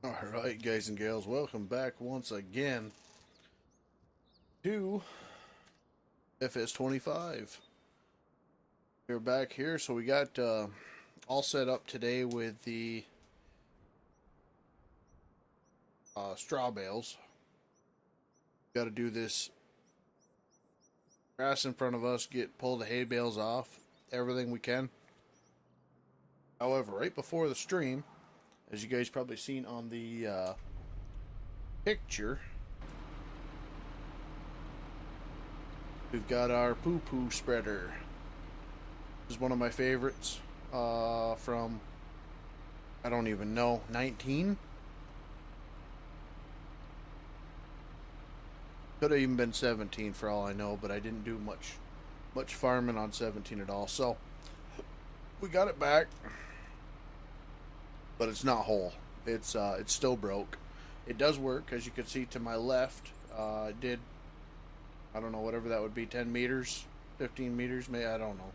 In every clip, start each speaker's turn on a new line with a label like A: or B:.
A: Alright, guys and gals, welcome back once again to FS25. We're back here, so we got all set up today with the straw bales. Got to do this grass in front of us, pull the hay bales off, everything we can. However, right before the stream, as you guys probably seen on the picture, we've got our poo-poo spreader. This is one of my favorites from, I don't even know, 19? Could have even been 17 for all I know, but I didn't do much farming on 17 at all. So we got it back, but it's not whole. It's still broke. It does work, as you can see to my left. It did, I don't know, whatever that would be, 10 meters, 15 meters, maybe, I don't know.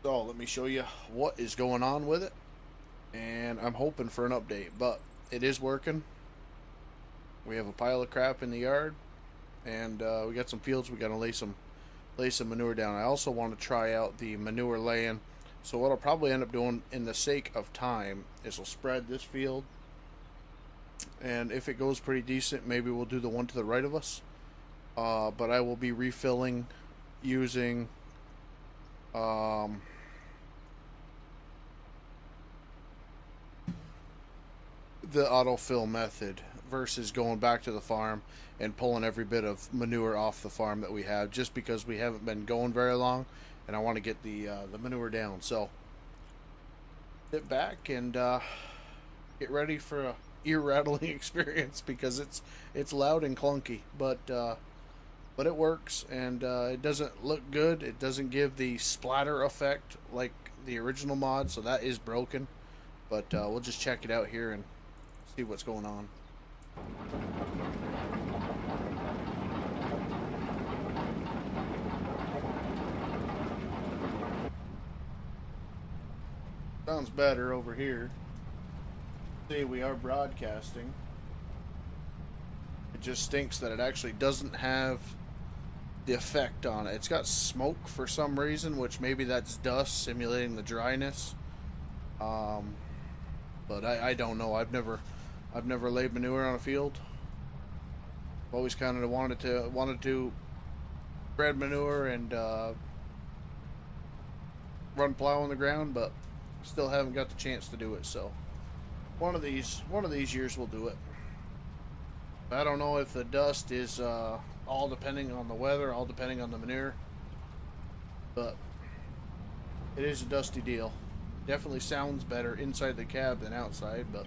A: So let me show you what is going on with it, and I'm hoping for an update, but it is working. We have a pile of crap in the yard, and we got some fields we got to lay some manure down. I also want to try out the manure laying. So what I'll probably end up doing, in the sake of time, is I'll spread this field, and if it goes pretty decent, maybe we'll do the one to the right of us. But I will be refilling using the autofill method versus going back to the farm and pulling every bit of manure off the farm that we have, just because we haven't been going very long and I want to get the manure down. So sit back and get ready for a ear rattling experience, because it's loud and clunky, but it works, and it doesn't look good. It doesn't give the splatter effect like the original mod, so that is broken. But we'll just check it out here and see what's going on. Sounds better over here. See, we are broadcasting. It just stinks that it actually doesn't have the effect on it. It's got smoke for some reason, which maybe that's dust simulating the dryness. But I don't know. I've never laid manure on a field. I've always kind of wanted to spread manure and run plow on the ground, but still haven't got the chance to do it. So one of these years we'll do it. I don't know if the dust is all depending on the weather, all depending on the manure, but it is a dusty deal. Definitely sounds better inside the cab than outside, but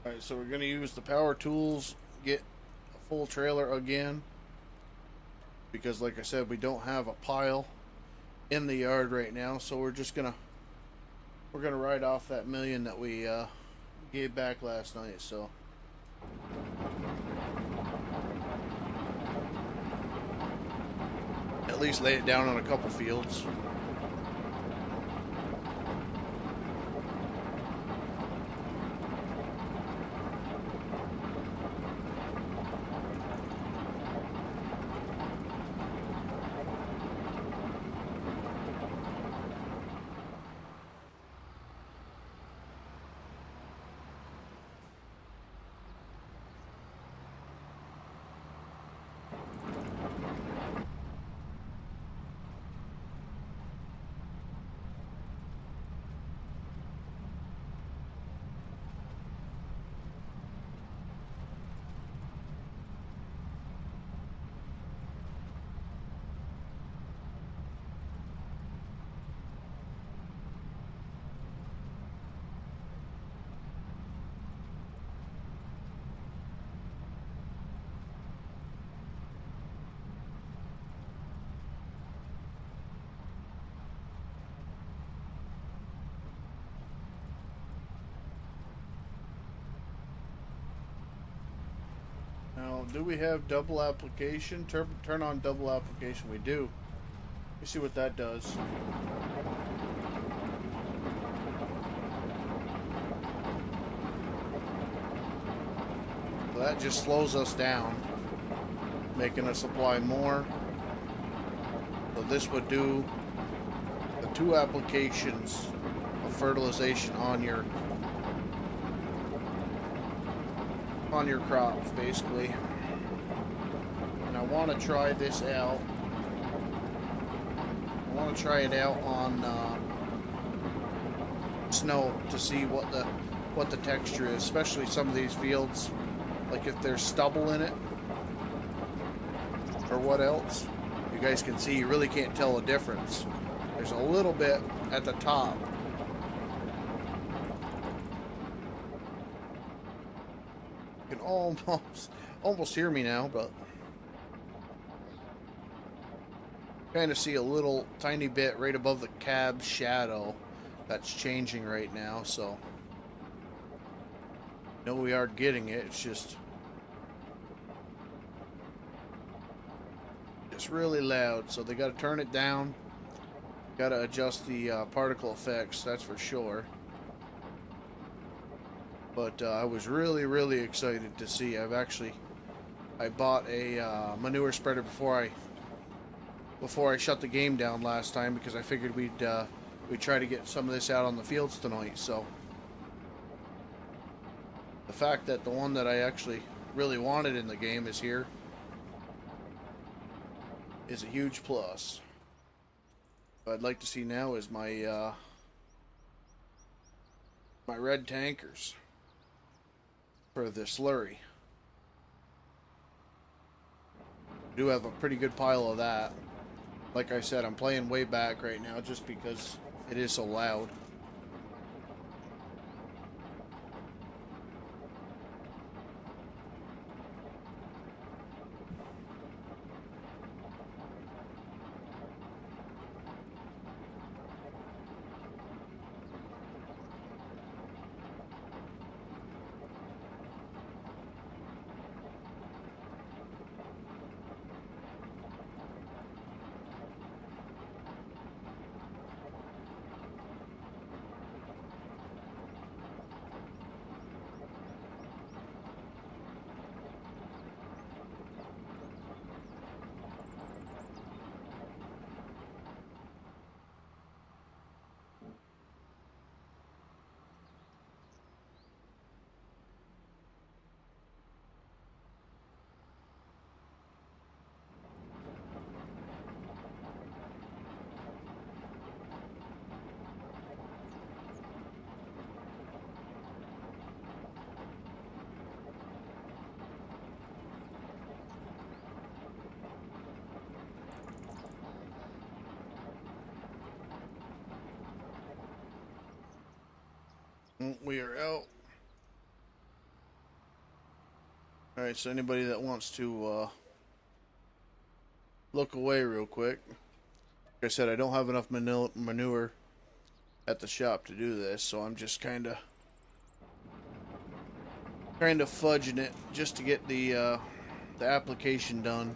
A: alright, so we're going to use the power tools, get a full trailer again, because like I said, we don't have a pile in the yard right now, so we're gonna ride off that million that we gave back last night. So at least lay it down on a couple fields. do we have double application? Turn on double application. We do. Let me see what that does. So that just slows us down, making us apply more. So this would do the 2 applications of fertilization on your crops, basically. And I want to try this out. I want to try it out on snow to see what the texture is, especially some of these fields, like if there's stubble in it or what else. You guys can see, you really can't tell the difference. There's a little bit at the top. You can almost hear me now, but kind of see a little tiny bit right above the cab shadow that's changing right now. So no, we are getting it. It's just really loud, so they got to turn it down. Got to adjust the particle effects, that's for sure. But I was really excited to see. I bought a manure spreader before I shut the game down last time, because I figured we'd try to get some of this out on the fields tonight. So the fact that the one that I actually really wanted in the game is here is a huge plus. What I'd like to see now is my my red tankers for the slurry. I do have a pretty good pile of that. Like I said, I'm playing way back right now just because it is so loud. We are out. Alright, so anybody that wants to look away real quick. Like I said, I don't have enough manure at the shop to do this, so I'm just kind of fudging it just to get the application done.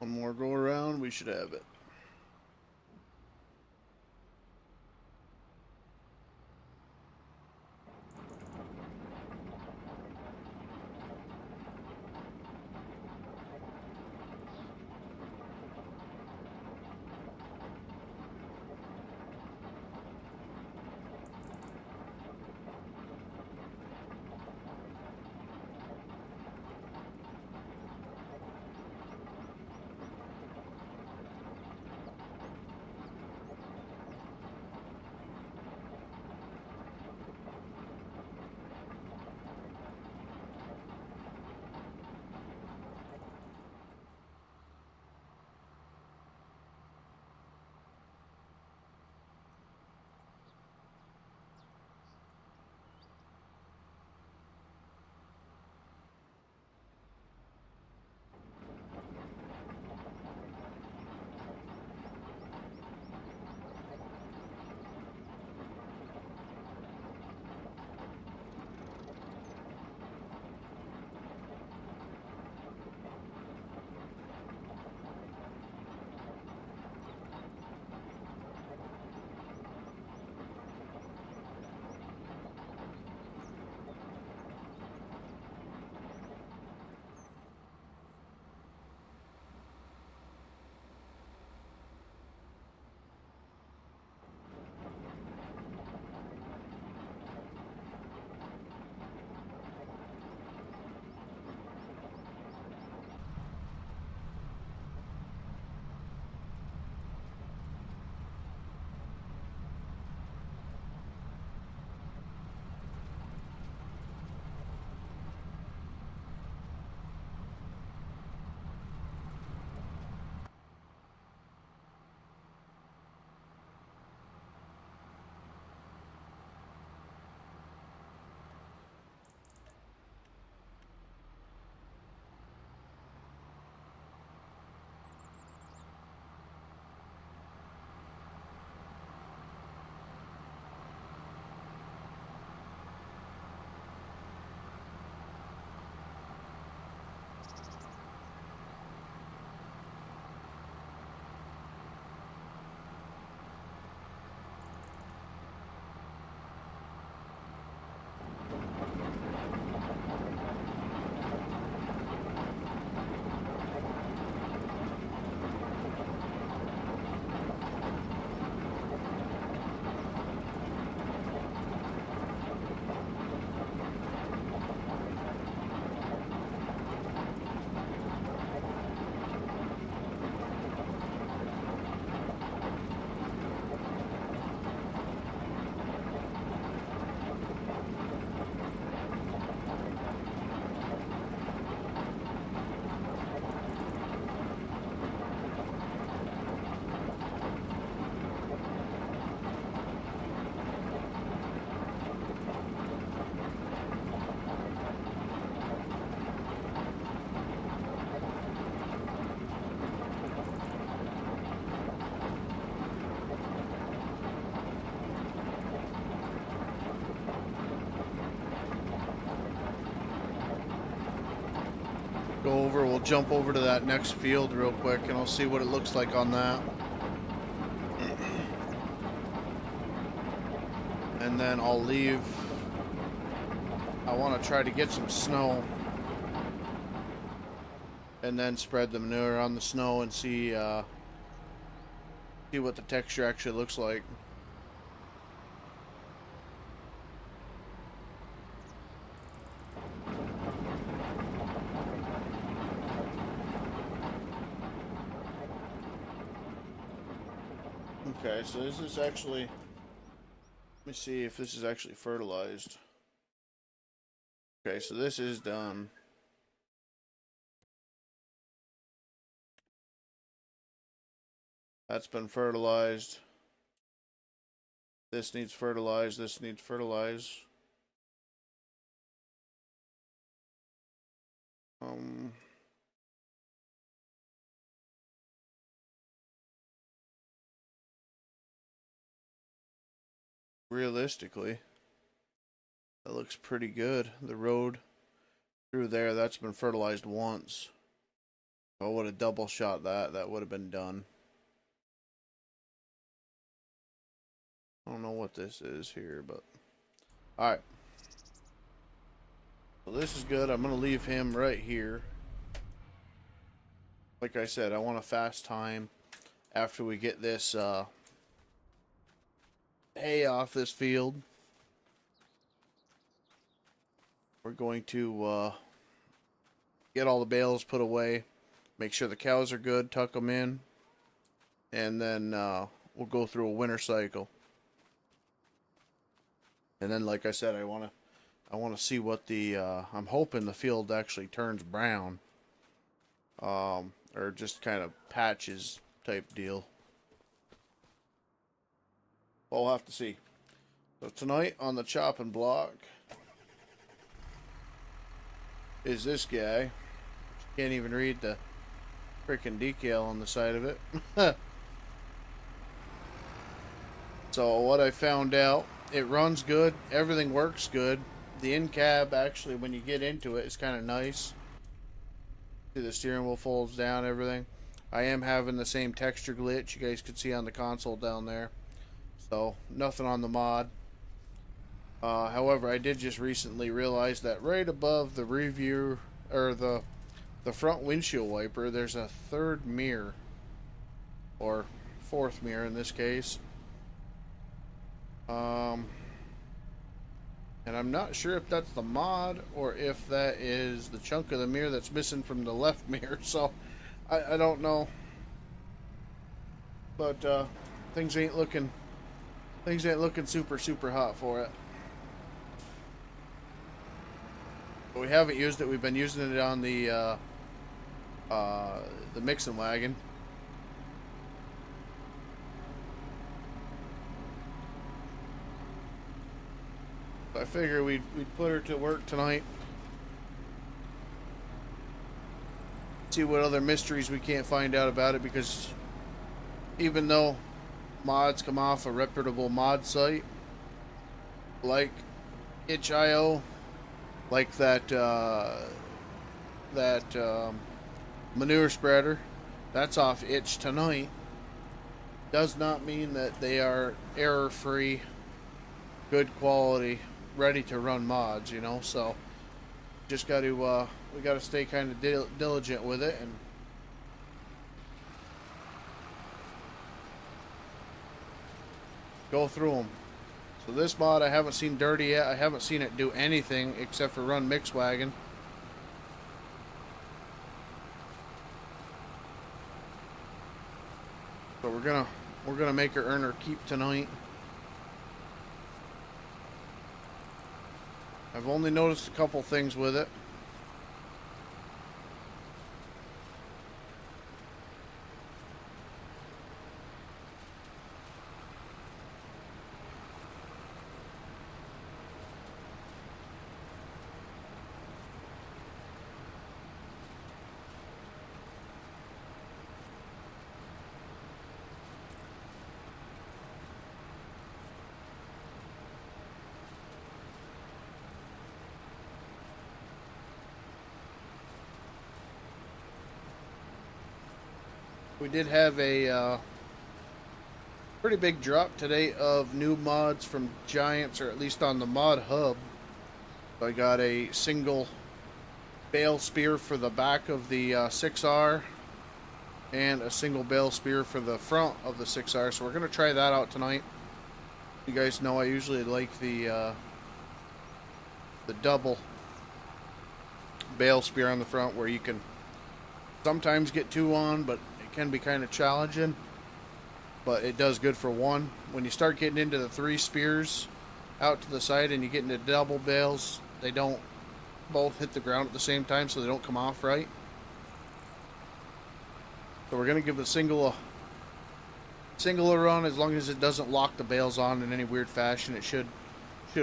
A: One more go around, we should have it. Go over, we'll jump over to that next field real quick and I'll see what it looks like on that. And then I'll leave. I want to try to get some snow and then spread the manure on the snow and see what the texture actually looks like. Okay, so this is actually, let me see if this is actually fertilized. Okay, so this is done. That's been fertilized. This needs fertilized. This needs fertilized. Realistically, that looks pretty good. The road through there, that's been fertilized once. I would have double shot that. That would have been done. I don't know what this is here, but alright. So this is good. I'm going to leave him right here. Like I said, I want a fast time after we get this hay off this field. We're going to get all the bales put away, make sure the cows are good, tuck them in, and then we'll go through a winter cycle. And then, like I said, I want to see what the I'm hoping the field actually turns brown, or just kind of patches type deal. We'll have to see. So tonight on the chopping block is this guy. Can't even read the freaking decal on the side of it. So what I found out, it runs good, everything works good. The in cab actually, when you get into it, is kind of nice. See, the steering wheel folds down, everything. I am having the same texture glitch you guys could see on the console down there. So nothing on the mod. However, I did just recently realize that right above the review, or the front windshield wiper, there's a third mirror, or fourth mirror in this case. And I'm not sure if that's the mod or if that is the chunk of the mirror that's missing from the left mirror. So I don't know, but things ain't looking super hot for it. But we haven't used it. We've been using it on the mixing wagon. I figure we'd put her to work tonight. See what other mysteries we can't find out about it, because even though mods come off a reputable mod site like itch.io, like that manure spreader, that's off itch tonight, does not mean that they are error-free, good quality, ready to run mods, you know. So just got to we got to stay kind of diligent with it and go through them. So this mod I haven't seen dirty yet. I haven't seen it do anything except for run mix wagon. So we're gonna make her earn her keep tonight. I've only noticed a couple things with it. We did have a pretty big drop today of new mods from Giants, or at least on the mod hub. So I got a single bale spear for the back of the 6R and a single bale spear for the front of the 6R. So we're going to try that out tonight. You guys know I usually like the double bale spear on the front, where you can sometimes get two on, but can be kind of challenging, but it does good for one. When you start getting into the 3 spears out to the side and you get into double bales, they don't both hit the ground at the same time, so they don't come off right. So we're going to give the single a run. As long as it doesn't lock the bales on in any weird fashion, it should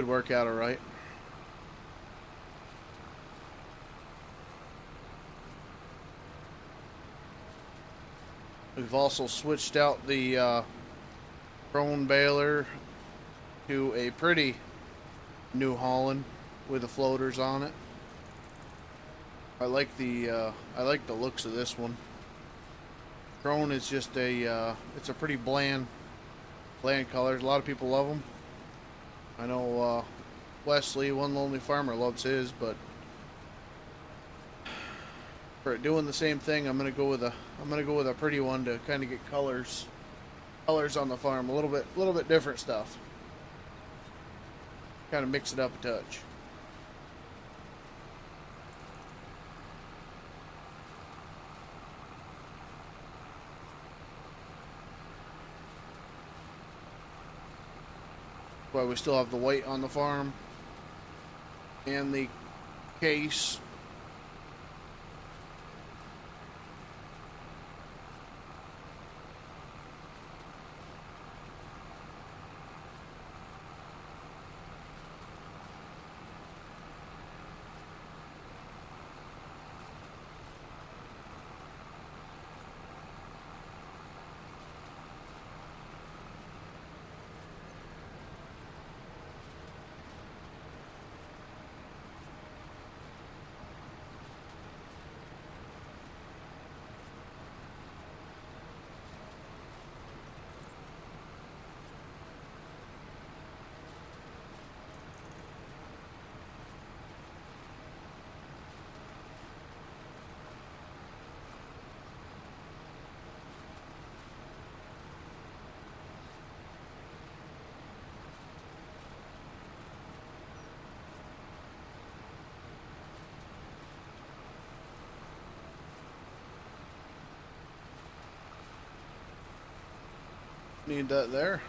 A: work out all right. We've also switched out the prone baler to a pretty New Holland with the floaters on it. I like the looks of this one. Chrome is just it's a pretty bland color. A lot of people love them. I know Wesley, One Lonely Farmer, loves his, but for doing the same thing, I'm gonna go with a pretty one to kind of get colors on the farm, a little bit different stuff. Kind of mix it up a touch. But we still have the white on the farm and the case. Need that there.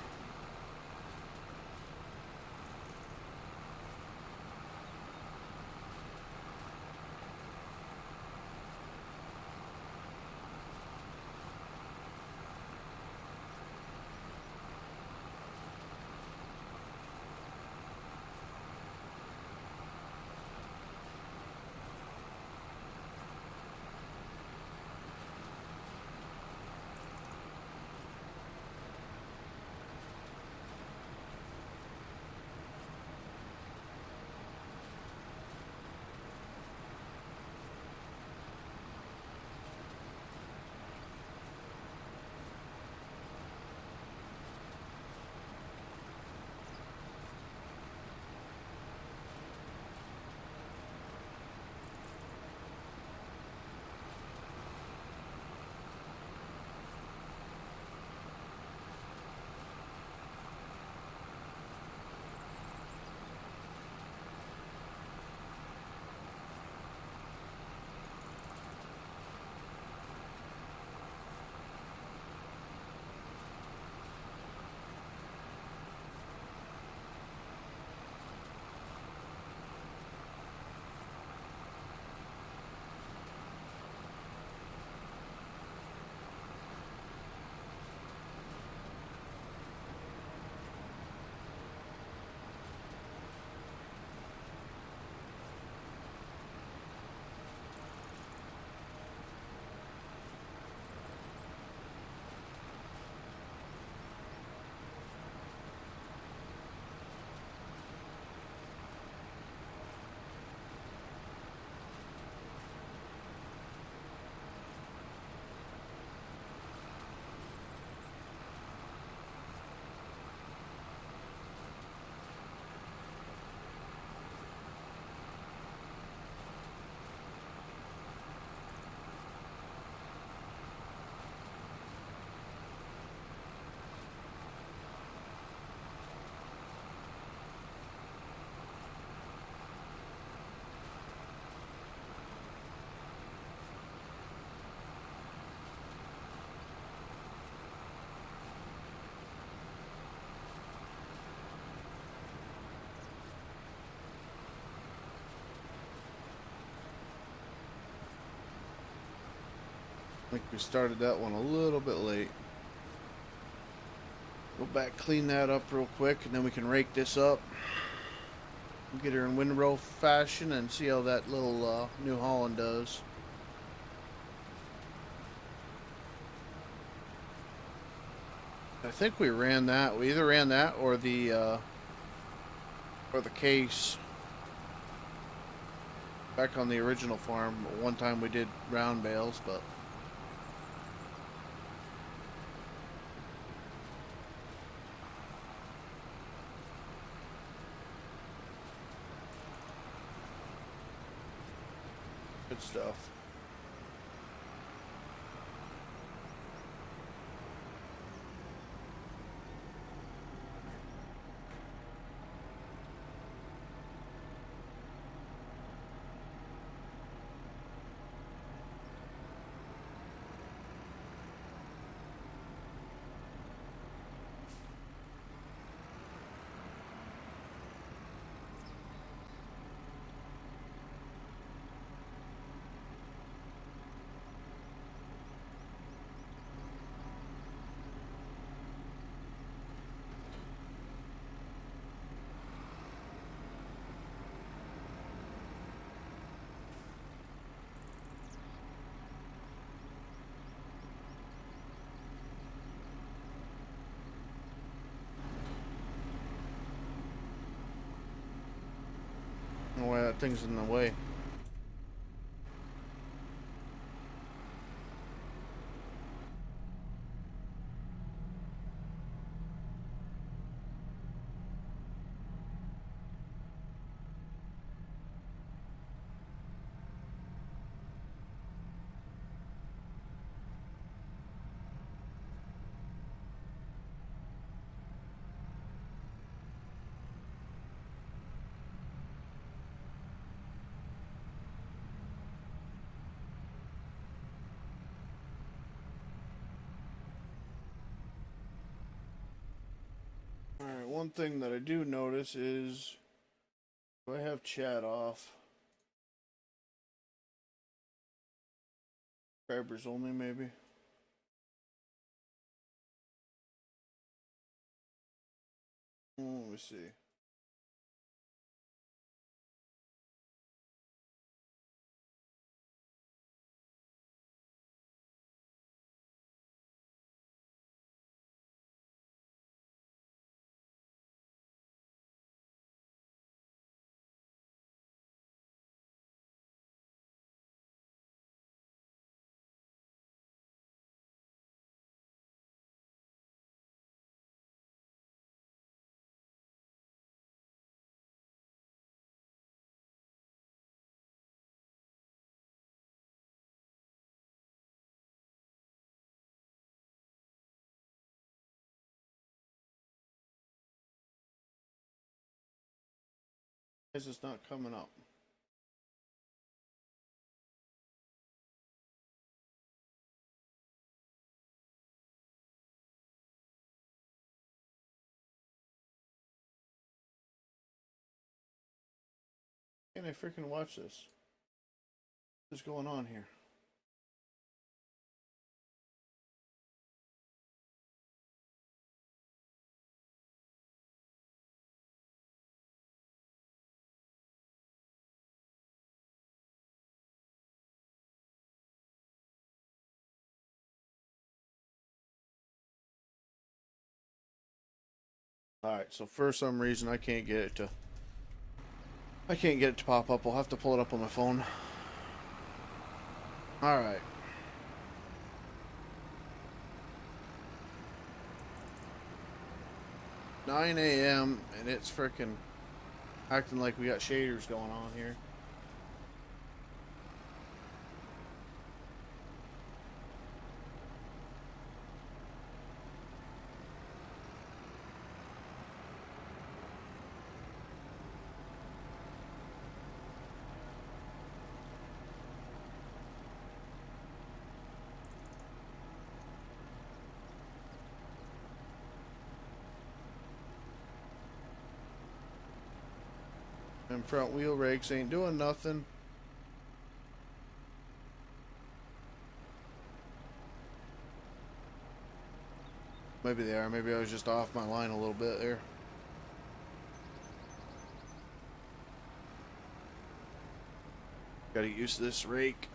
A: I think we started that one a little bit late. Go back, clean that up real quick, and then we can rake this up. Get her in windrow fashion and see how that little New Holland does. I think we ran that. We either ran that or the case back on the original farm. One time we did round bales, but Good stuff. No way that thing's in the way. Alright, one thing that I do notice is do I have chat off? Subscribers only, maybe? Let me see. Why is this not coming up? Can I freaking watch this? What's going on here? Alright, so for some reason I can't get it to pop up. I'll have to pull it up on my phone. Alright. 9 a.m. and it's freaking acting like we got shaders going on here. And front wheel rakes ain't doing nothing. Maybe they are. Maybe I was just off my line a little bit there. Gotta use this rake.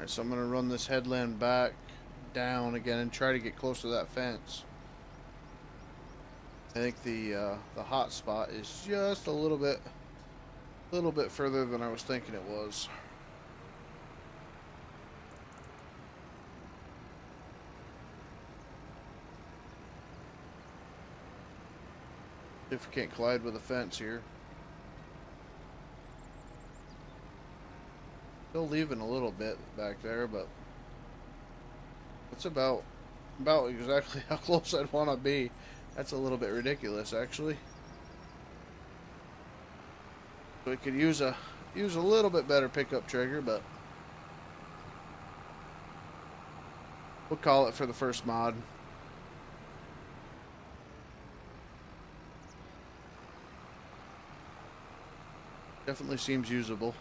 A: Alright, so I'm going to run this headland back down again and try to get close to that fence. I think the hot spot is just a little bit further than I was thinking it was. If we can't collide with the fence here. Still leaving a little bit back there, but it's about exactly how close I'd want to be. That's a little bit ridiculous, actually. We could use a little bit better pickup trigger, but we'll call it for the first mod. Definitely seems usable.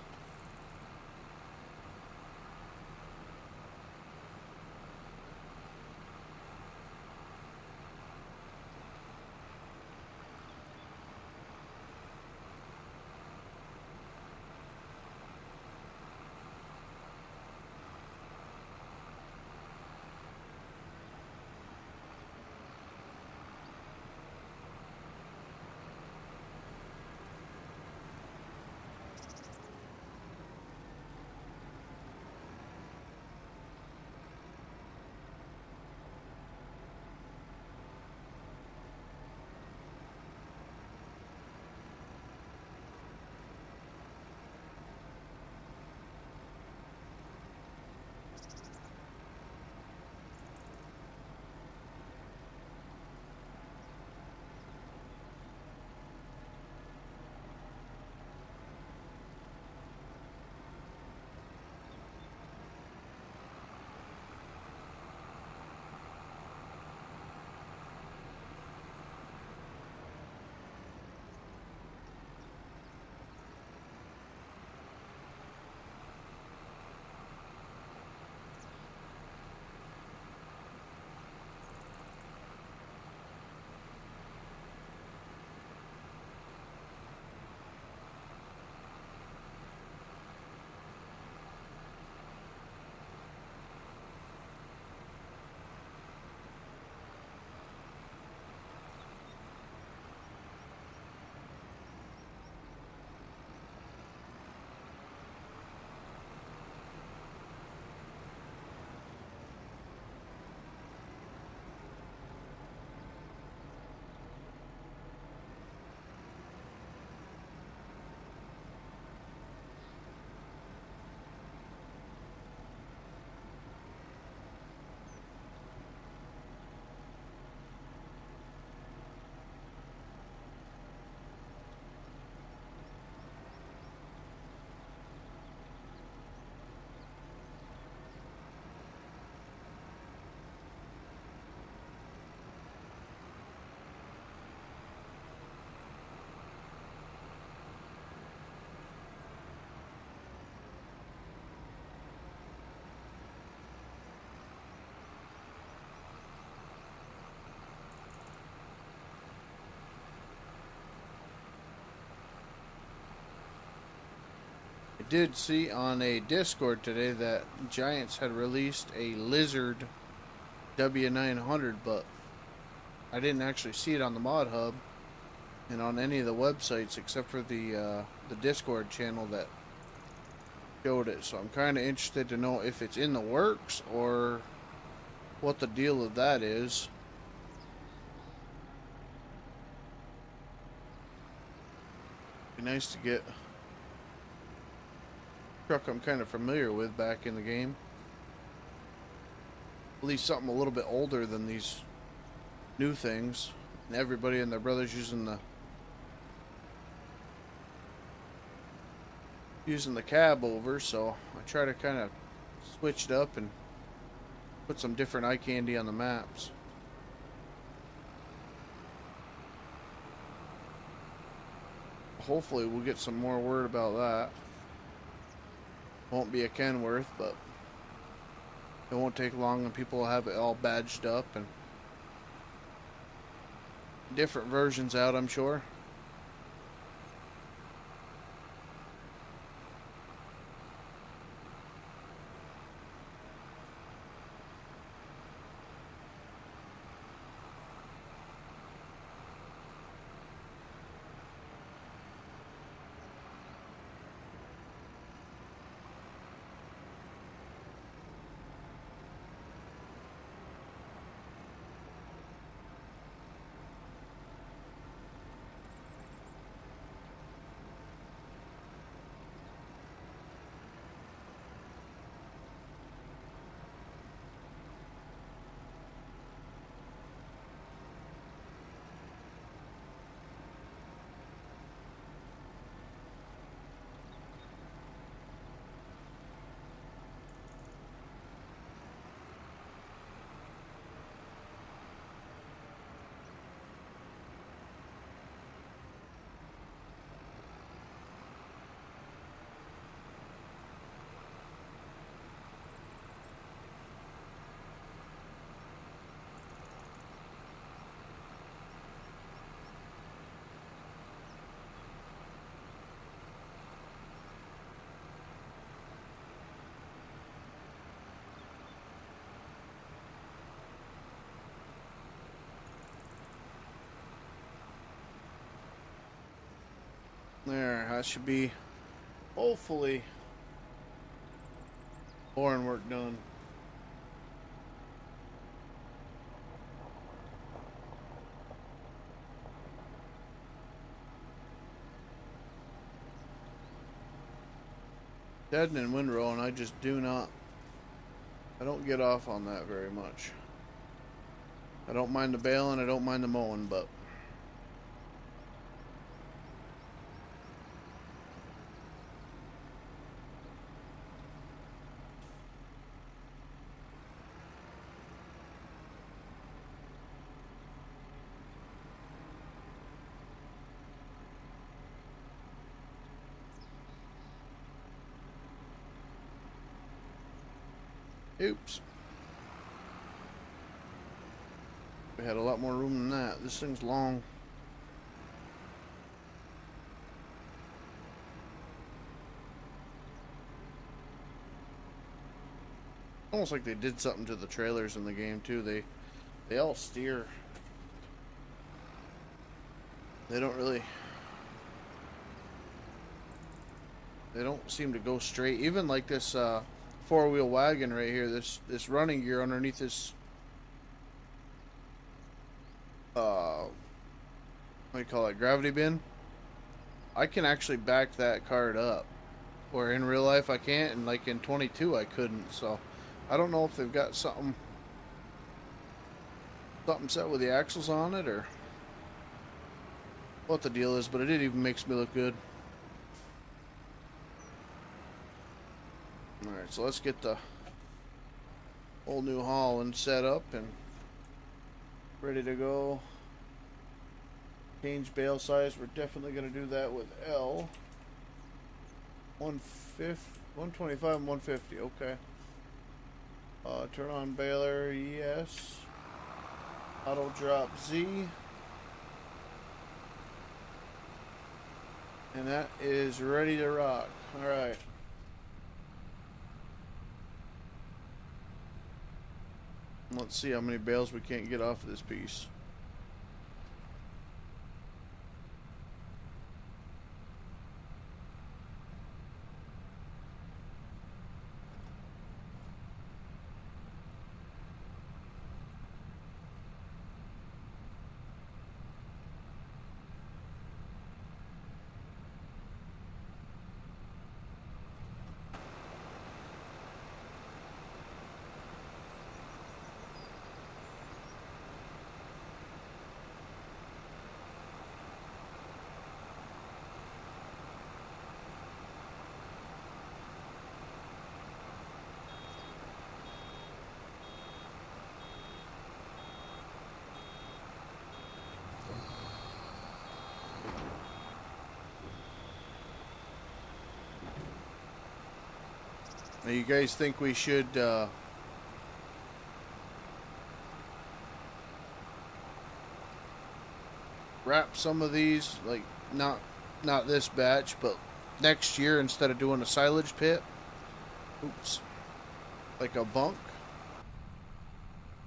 A: I did see on a Discord today that Giants had released a Lizard W900, but I didn't actually see it on the Mod Hub and on any of the websites except for the Discord channel that showed it. So I'm kind of interested to know if it's in the works or what the deal of that is. Be nice to get a truck I'm kind of familiar with back in the game. At least something a little bit older than these new things. And everybody and their brothers using the cab over, so I try to kind of switch it up and put some different eye candy on the maps. Hopefully we'll get some more word about that. Won't be a Kenworth, but it won't take long and people will have it all badged up and different versions out, I'm sure. There, that should be hopefully boring work done. Deaden and windrow, and I just do not. I don't get off on that very much. I don't mind the baling, I don't mind the mowing, but oops. We had a lot more room than that. This thing's long. Almost like they did something to the trailers in the game too. They all steer. They don't really. They don't seem to go straight. Even like this four-wheel wagon right here. This running gear underneath this. What do you call it? Gravity bin. I can actually back that cart up, where in real life I can't, and like in 22 I couldn't. So I don't know if they've got something set with the axles on it or what the deal is, but it even makes me look good. Alright, so let's get the whole new Holland set up and ready to go. Change bale size. We're definitely going to do that with L. 125 and 150. Okay. Turn on baler. Yes. Auto drop Z. And that is ready to rock. Alright. Let's see how many bales we can't get off of this piece. Now, you guys think we should wrap some of these, like not this batch, but next year instead of doing a silage pit? Oops. Like a bunk?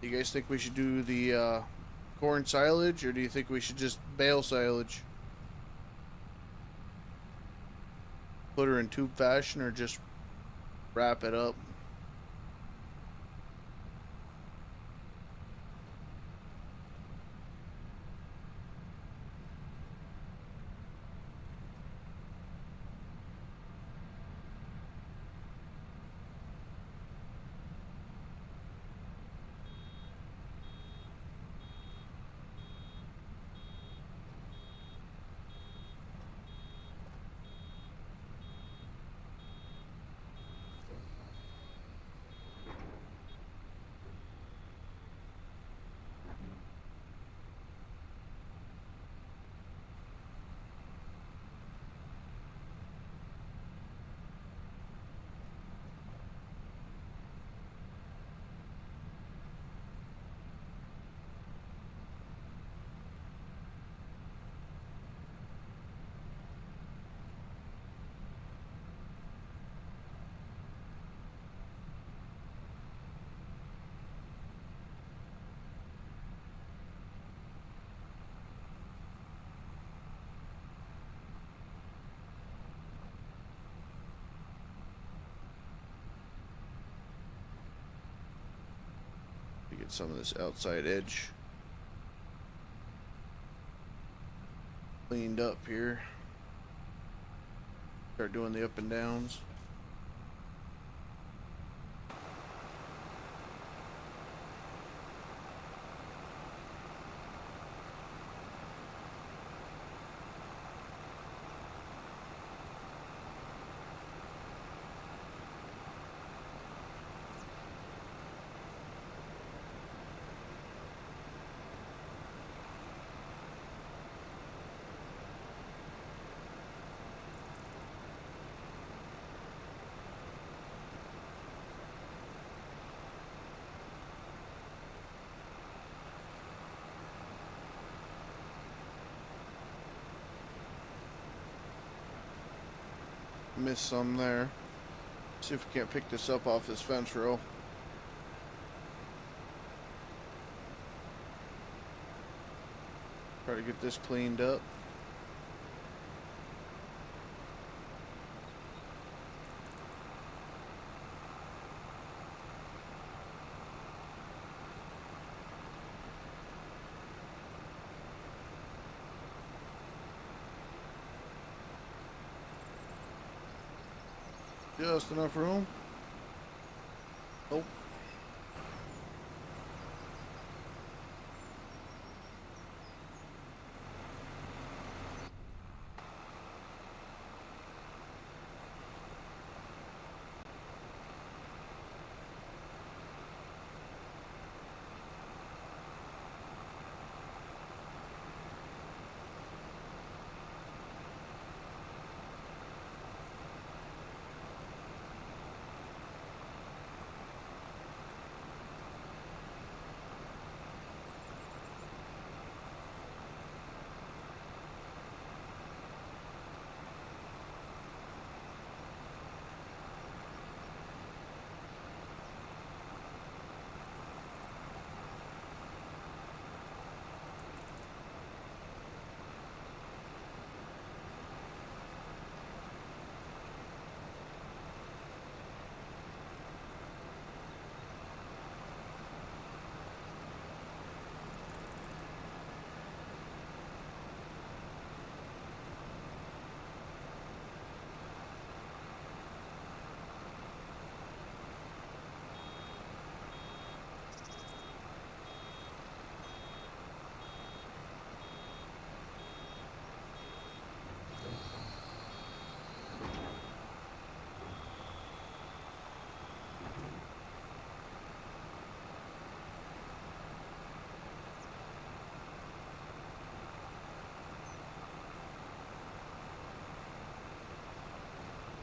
A: Do you guys think we should do the corn silage, or do you think we should just bale silage? Put her in tube fashion, or just wrap it up? Get some of this outside edge cleaned up here. Start doing the up and downs. Missed some there. See if we can't pick this up off this fence row. Try to get this cleaned up. Just enough room. Nope.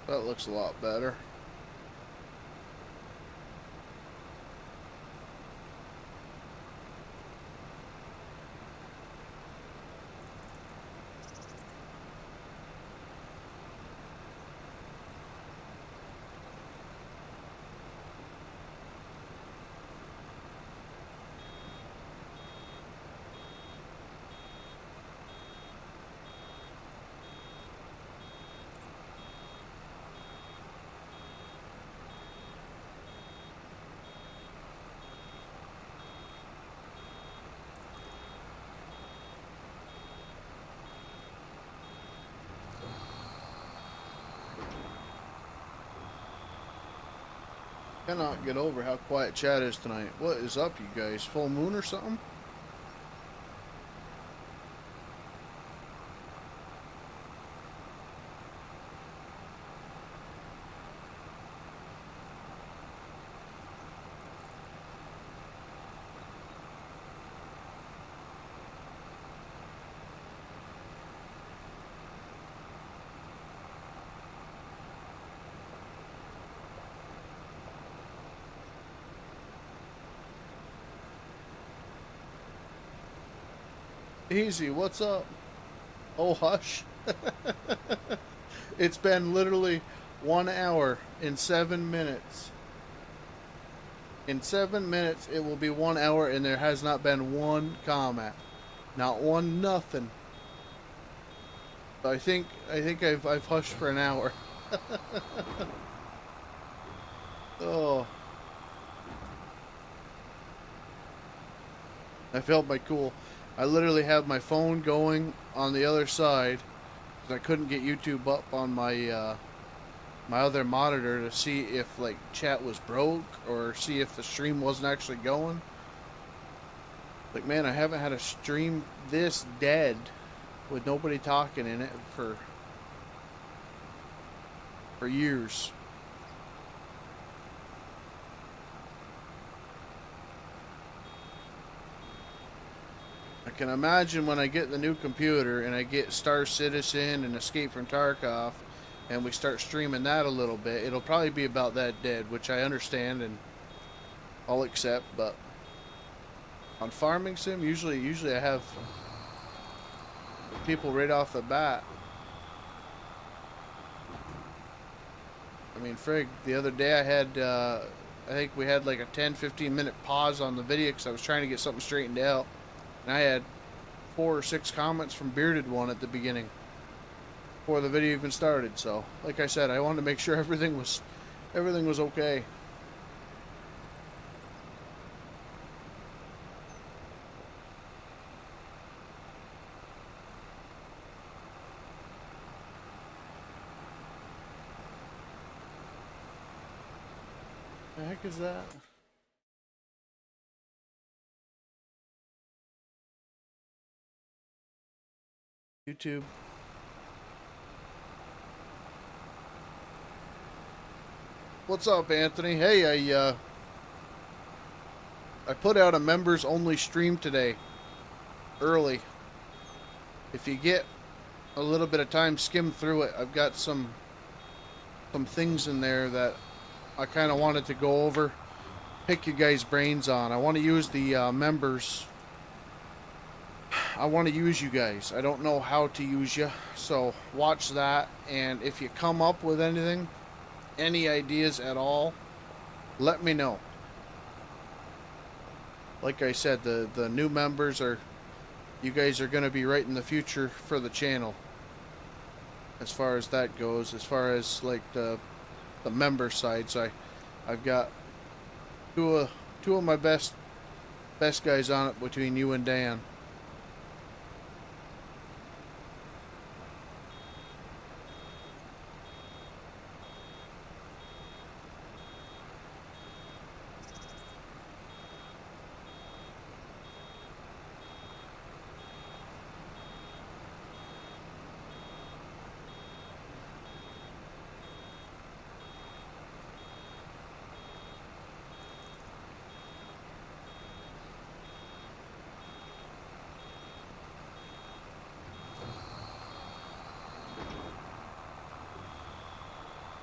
A: That looks a lot better. Cannot get over how quiet chat is tonight. What is up, you guys? Full moon or something? Easy, what's up? Oh, hush. It's been literally 1 hour and 7 minutes. In 7 minutes, it will be 1 hour, and there has not been one comment. Not one nothing. I think I've hushed for an hour. I felt my cool. I literally have my phone going on the other side because I couldn't get YouTube up on my other monitor to see if like chat was broke or see if the stream wasn't actually going. Like, man, I haven't had a stream this dead with nobody talking in it for years. I can imagine when I get the new computer and I get Star Citizen and Escape from Tarkov and we start streaming that a little bit, it'll probably be about that dead, which I understand and I'll accept, but on Farming Sim, usually I have people right off the bat. I mean, frig, the other day I had, I think we had like a 10-15 minute pause on the video because I was trying to get something straightened out. And I had 4 or 6 comments from Bearded One at the beginning before the video even started. So, like I said, I wanted to make sure everything was okay. The heck is that? YouTube. What's up, Anthony? Hey, I put out a members only stream today, early. If you get a little bit of time, skim through it. I've got some things in there that I kind of wanted to go over, pick you guys' brains on. I want to use the members. I want to use you guys. I don't know how to use you, so watch that. And if you come up with anything, any ideas at all, let me know. Like I said, the new members are, you guys are going to be right in the future for the channel. As far as that goes, as far as like the member sides, I've got two of my best guys on it between you and Dan.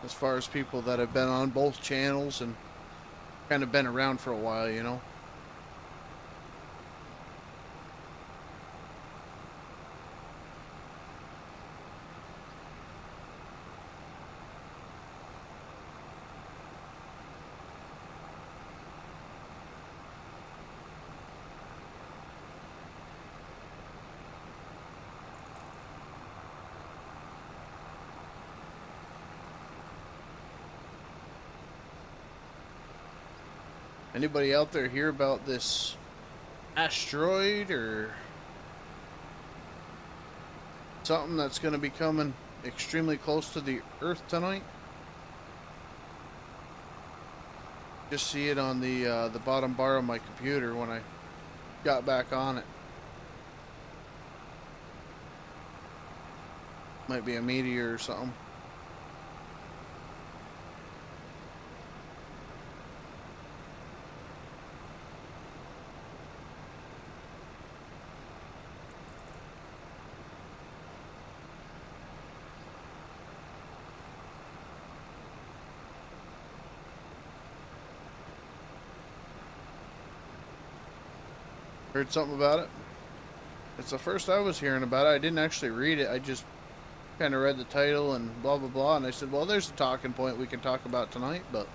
A: As far as people that have been on both channels and kind of been around for a while, you know. Anybody out there hear about this asteroid or something that's going to be coming extremely close to the Earth tonight? Just see it on the bottom bar of my computer when I got back on it. Might be a meteor or something. Heard something about it? It's the first I was hearing about it. I didn't actually read it. I just kind of read the title and blah blah blah, and I said, well, there's a talking point we can talk about tonight. But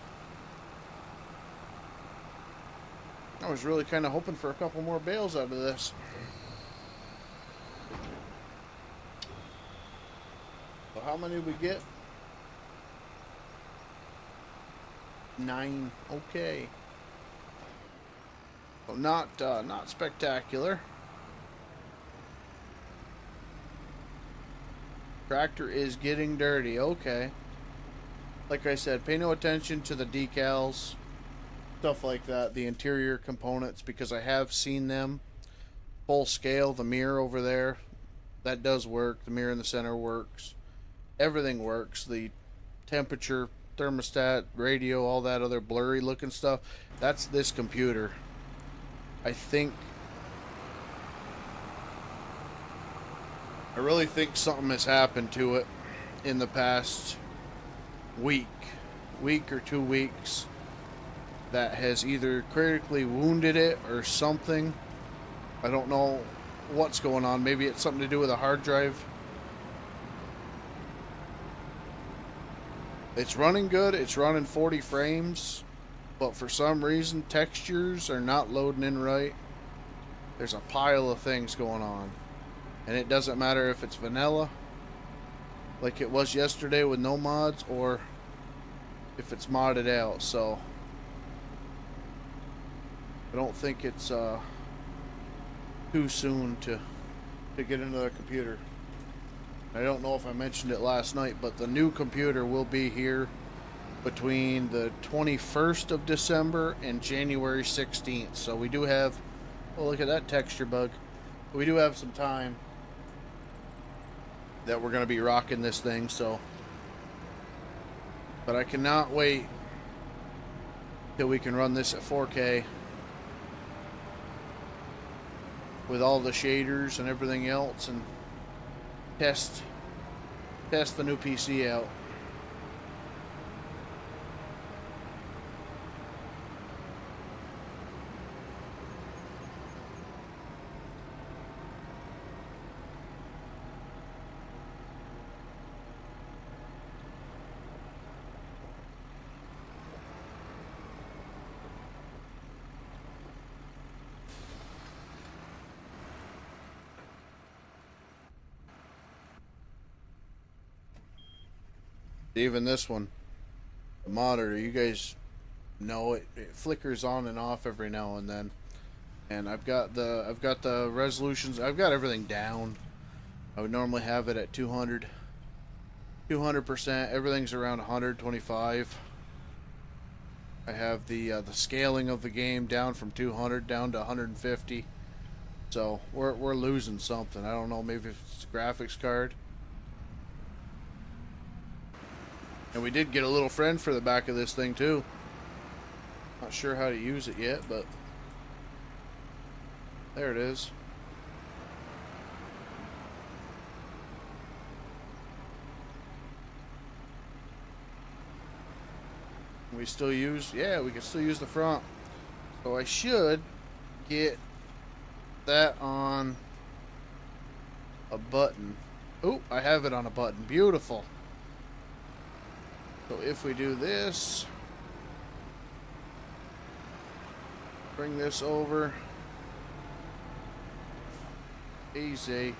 A: I was really kind of hoping for a couple more bales out of this. So how many did we get? 9. Okay. Not spectacular. Tractor is getting dirty. Okay. Like I said, pay no attention to the decals, stuff like that, the interior components, because I have seen them full scale. The mirror over there, that does work. The mirror in the center works. Everything works. The temperature, thermostat, radio, all that other blurry looking stuff, that's this computer. I really think something has happened to it in the past week, week or 2 weeks, that has either critically wounded it or something. I don't know what's going on. Maybe it's something to do with a hard drive. It's running good. It's running 40 frames, but for some reason textures are not loading in right. There's a pile of things going on, and it doesn't matter if it's vanilla like it was yesterday with no mods, or if it's modded out. So I don't think it's too soon to get into the computer. I don't know if I mentioned it last night, but the new computer will be here between the 21st of December and January 16th. So we do have, oh, look at that texture bug. We do have some time that we're going to be rocking this thing. So, but I cannot wait till we can run this at 4K with all the shaders and everything else, and test the new PC out. Even this one, the monitor, you guys know it flickers on and off every now and then. And I've got the resolutions, I've got everything down. I would normally have it at 200%. Everything's around 125. I have the scaling of the game down from 200 down to 150. So we're losing something. I don't know, maybe if it's the graphics card. And we did get a little friend for the back of this thing too. Not sure how to use it yet, but there it is. We still use, yeah, we can still use the front. So I should get that on a button. Oh, I have it on a button. Beautiful. So if we do this, bring this over, easy.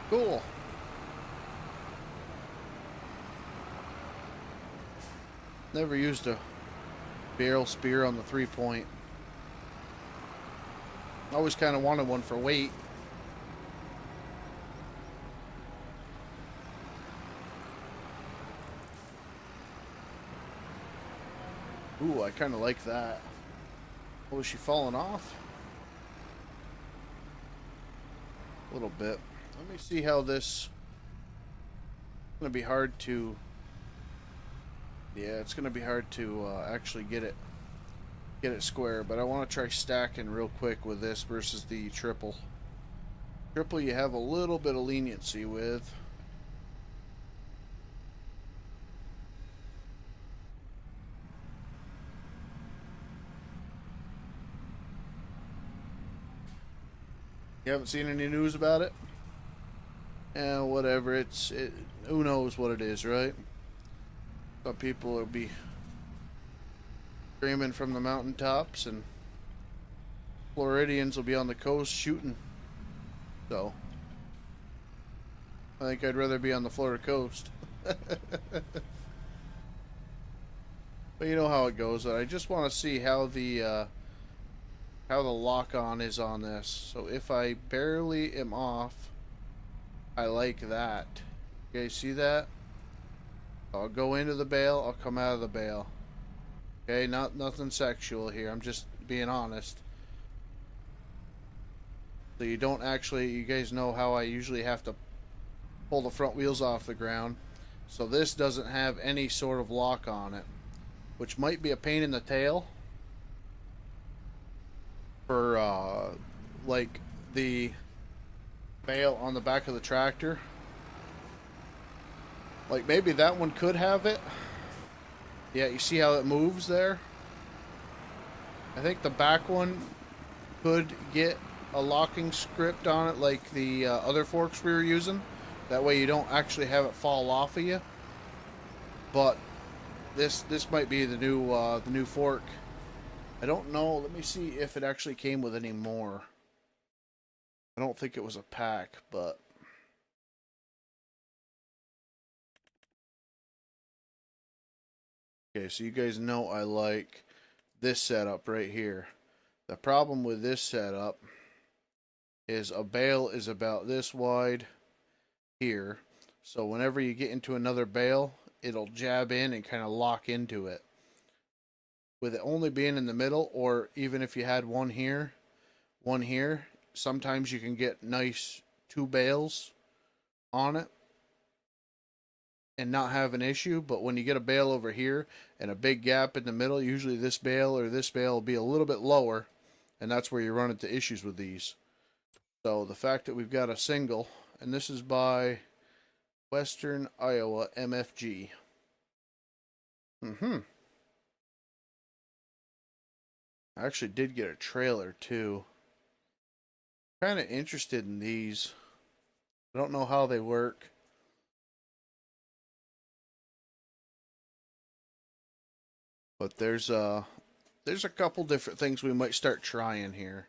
A: Cool. Never used a barrel spear on the 3-point. Always kind of wanted one for weight. Ooh, I kind of like that. Oh, is she falling off? A little bit. Let me see how this... It's going to be hard to... Yeah, it's going to be hard to actually get it square, but I want to try stacking real quick with this versus the triple. Triple you have a little bit of leniency with. You haven't seen any news about it? And whatever, who knows what it is, right? Some people will be screaming from the mountaintops, and Floridians will be on the coast shooting. So I think I'd rather be on the Florida coast. But you know how it goes. I just want to see how the lock-on is on this. So if I barely am off, I like that. You guys see that? I'll go into the bale, I'll come out of the bale. Okay, nothing sexual here. I'm just being honest. So you don't actually, you guys know how I usually have to pull the front wheels off the ground. So this doesn't have any sort of lock on it, which might be a pain in the tail for like the bale on the back of the tractor. Like maybe that one could have it. Yeah, you see how it moves there? I think the back one could get a locking script on it like the other forks we were using. That way you don't actually have it fall off of you. But this might be the new fork. I don't know. Let me see if it actually came with any more. I don't think it was a pack, but okay, so you guys know I like this setup right here. The problem with this setup is a bale is about this wide here. So whenever you get into another bale, it'll jab in and kind of lock into it. With it only being in the middle, or even if you had one here, sometimes you can get nice 2 bales on it and not have an issue. But when you get a bale over here and a big gap in the middle, usually this bale or this bale will be a little bit lower, and that's where you run into issues with these. So the fact that we've got a single, and this is by Western Iowa MFG. I actually did get a trailer too. Kind of interested in these. I don't know how they work. But there's a couple different things we might start trying here.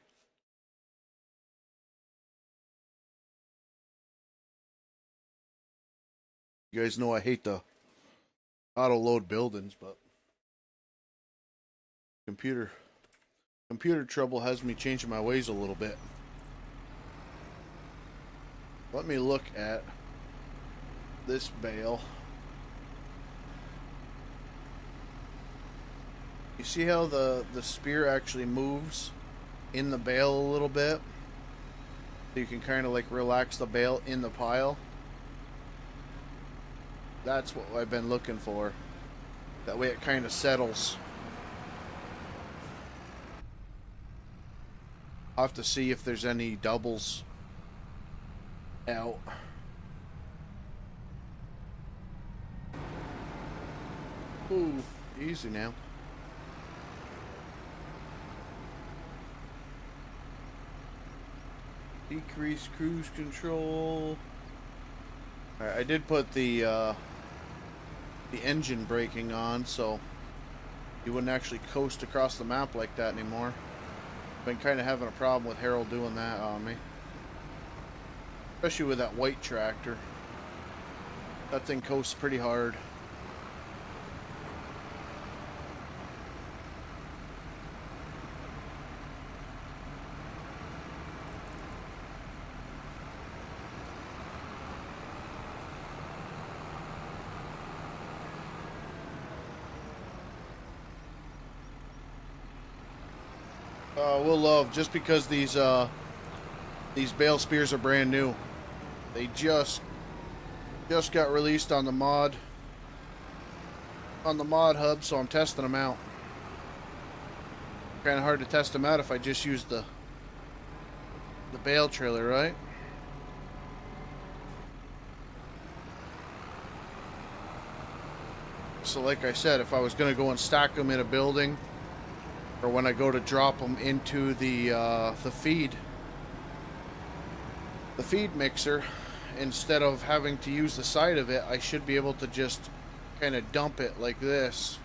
A: You guys know I hate the auto load buildings, but computer trouble has me changing my ways a little bit. Let me look at this bale. You see how the spear actually moves in the bale a little bit? So you can kind of like relax the bale in the pile. That's what I've been looking for. That way it kind of settles. I'll have to see if there's any doubles out. Ooh, easy now. Decrease cruise control. Alright, I did put the engine braking on, so you wouldn't actually coast across the map like that anymore. Been kind of having a problem with Harold doing that on me, especially with that white tractor. That thing coasts pretty hard. We'll love, just because these bale spears are brand new. They just got released on the mod hub, so I'm testing them out. Kind of hard to test them out if I just use the bale trailer, right? So like I said, if I was going to go and stack them in a building, or when I go to drop them into the feed mixer, instead of having to use the side of it, I should be able to just kind of dump it like this.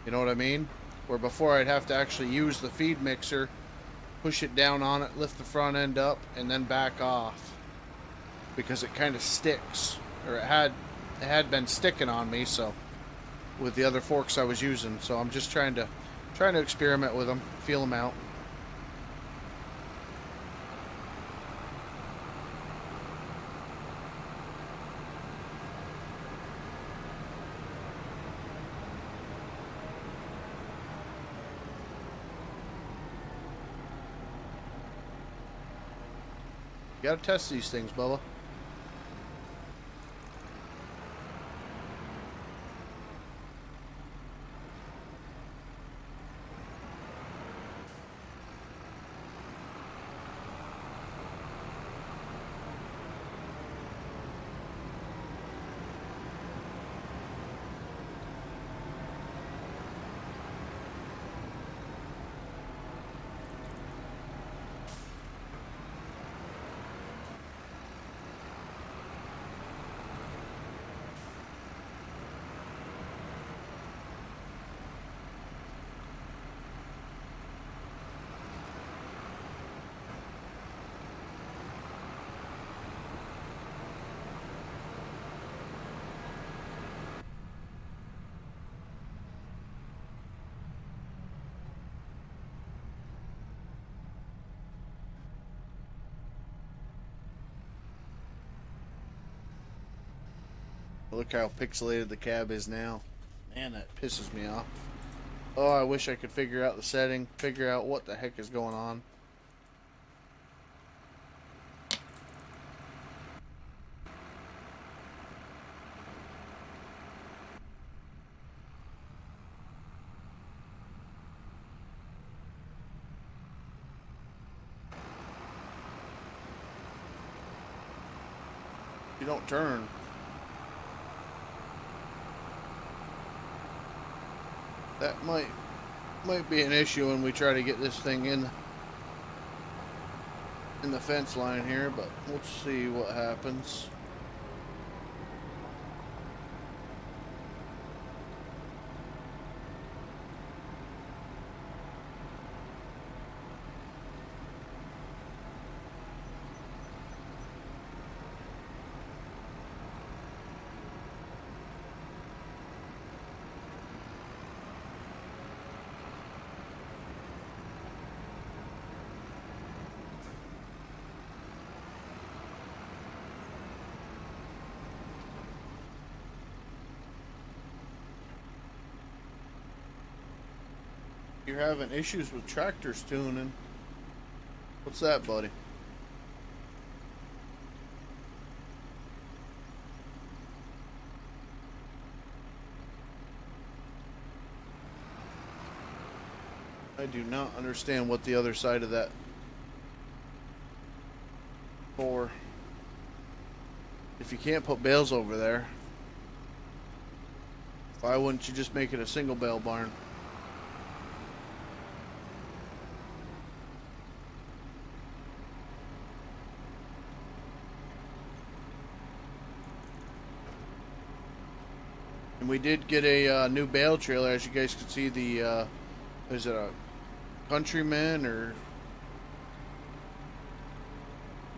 A: You know what I mean? where before I'd have to actually use the feed mixer, push it down on it, lift the front end up, and then back off because it kind of sticks, or it had been sticking on me. So with the other forks I was using, so I'm just trying to experiment with them, feel them out. You gotta test these things, Bubba. Look how pixelated the cab is now. Man, that pisses me off. Oh, I wish I could figure out the setting, figure out what the heck is going on. You don't turn. That might be an issue when we try to get this thing in the fence line here, but we'll see what happens. You're having issues with tractors tuning. What's that, buddy? I do not understand what the other side of that for. If you can't put bales over there, why wouldn't you just make it a single bale barn? And we did get a new bale trailer, as you guys can see. The is it a Countryman or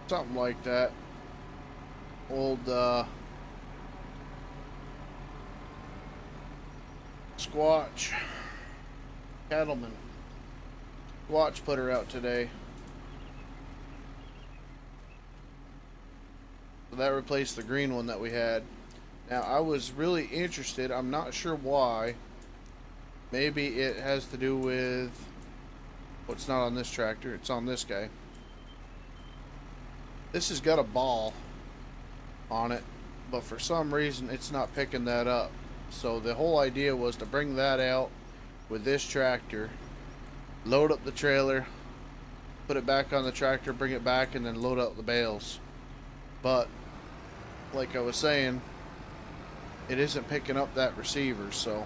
A: something like that? Old Squatch Cattleman. Squatch put her out today. So that replaced the green one that we had. Now, I was really interested. I'm not sure why. Maybe it has to do with what's not on this tractor. It's on this guy. This has got a ball on it, but for some reason it's not picking that up. So the whole idea was to bring that out with this tractor, load up the trailer, put it back on the tractor, bring it back, and then load up the bales. But like I was saying, it isn't picking up that receiver, so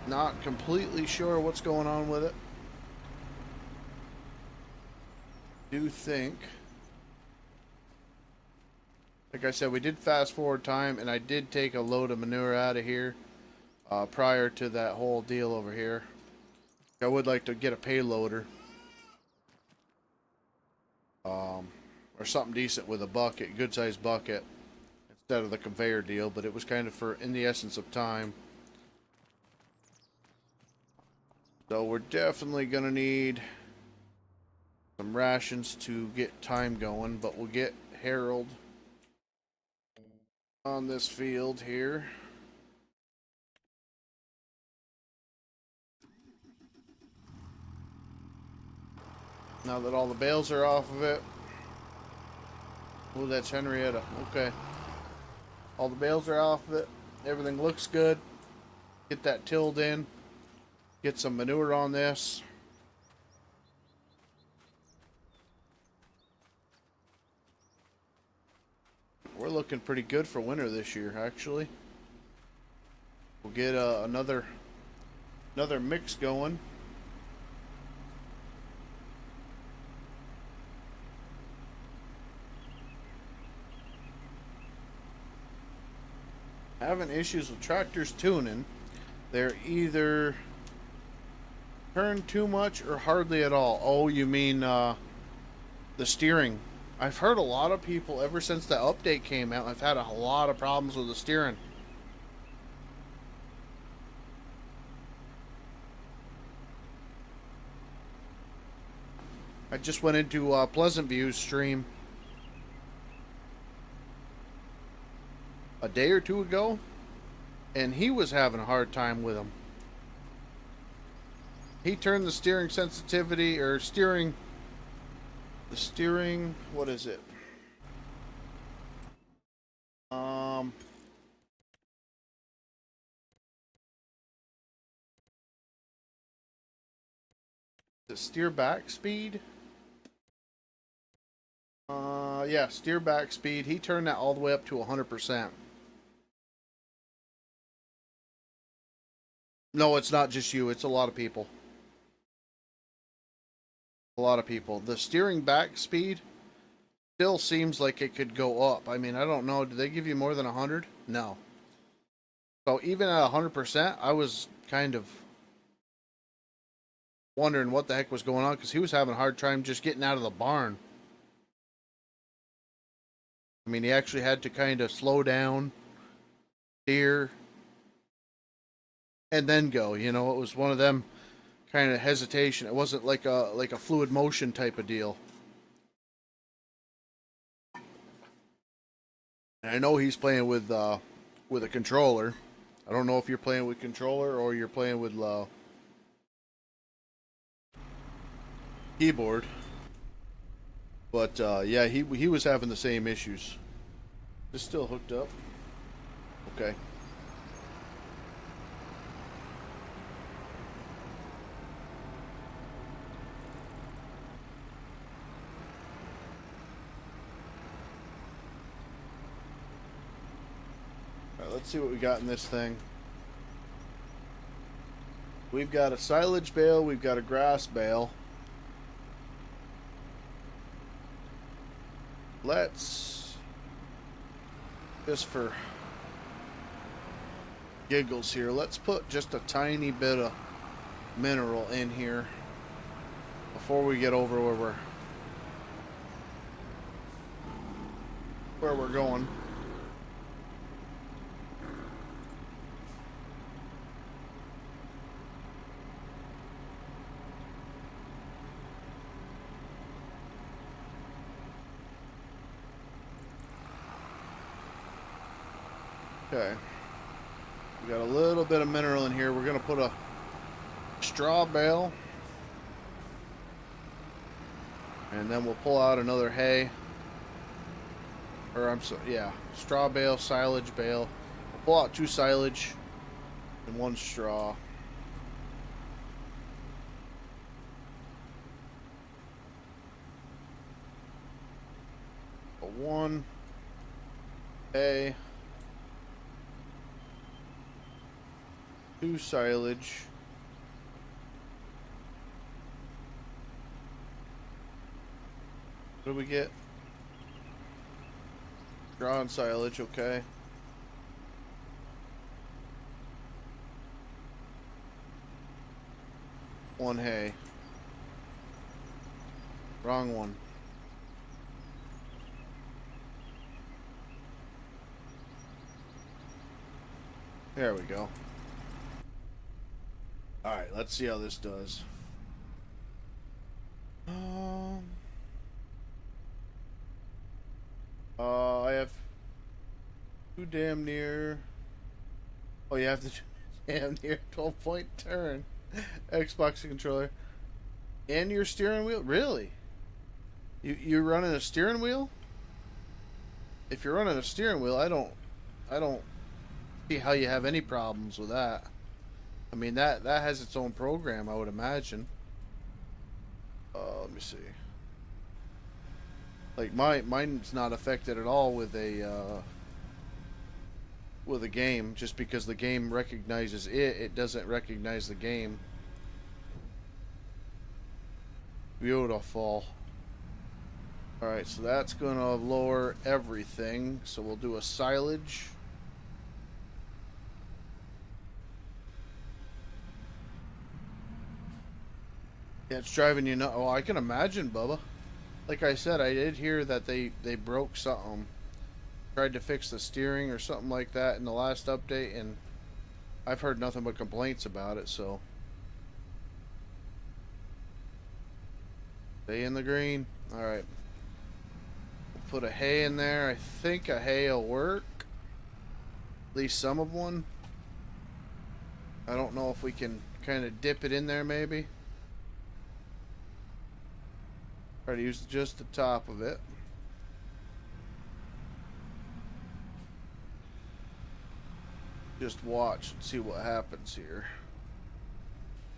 A: not completely sure what's going on with it. Do think, like I said, we did fast forward time, and I did take a load of manure out of here. prior to that whole deal over here. I would like to get a payloader. Or something decent with a bucket, good sized bucket, instead of the conveyor deal, but it was kind of for in the essence of time. So we're definitely going to need some rations to get time going, but we'll get Harold on this field here. Now that all the bales are off of it. Oh, that's Henrietta. Okay. All the bales are off of it. Everything looks good. Get that tilled in. Get some manure on this. We're looking pretty good for winter this year, actually. We'll get another mix going. Having issues with tractors tuning. They're either turn too much or hardly at all. Oh, you mean the steering? I've heard a lot of people ever since the update came out. I've had a lot of problems with the steering. I just went into Pleasant View's stream a day or two ago, and he was having a hard time with them. He turned the steering sensitivity, or the steering, what is it? The steer back speed? Yeah, steer back speed. He turned that all the way up to 100%. No, it's not just you. It's a lot of people. A lot of people. The steering back speed still seems like it could go up. I mean, I don't know. Do they give you more than 100? No. So even at 100%, I was kind of wondering what the heck was going on because he was having a hard time just getting out of the barn. I mean, he actually had to kind of slow down, steer, and then go. You know, it was one of them kind of hesitation. It wasn't like a fluid motion type of deal. And I know he's playing with a controller. I don't know if you're playing with controller or you're playing with keyboard. But yeah, he was having the same issues. It's still hooked up. Okay. Alright, let's see what we got in this thing. We've got a silage bale, we've got a grass bale. Let's, just for giggles here, let's put just a tiny bit of mineral in here before we get over where we're going. Okay, we got a little bit of mineral in here. We're gonna put a straw bale, and then we'll pull out another hay, or I'm sorry, yeah, straw bale, silage bale. We'll pull out 2 silage and 1 straw. A 1 hay. 2 silage. What do we get? Straw and silage, okay. One hay. Wrong one. There we go. Alright, let's see how this does. I have too damn near. Oh, you have to damn near 12-point turn. Xbox controller. And your steering wheel? Really? You're running a steering wheel? If you're running a steering wheel, I don't see how you have any problems with that. I mean that has its own program, I would imagine. Let me see. Like mine's not affected at all with a game, just because the game recognizes it doesn't recognize the game. Beautiful. Alright, so that's gonna lower everything. So we'll do a silage. Yeah, it's driving you nuts. Oh, I can imagine, Bubba. Like I said, I did hear that they broke something. Tried to fix the steering or something like that in the last update, and I've heard nothing but complaints about it, so. Stay in the green. Alright. We'll put a hay in there. I think a hay will work. At least some of one. I don't know if we can kind of dip it in there maybe. Try to use just the top of it. Just watch and see what happens here.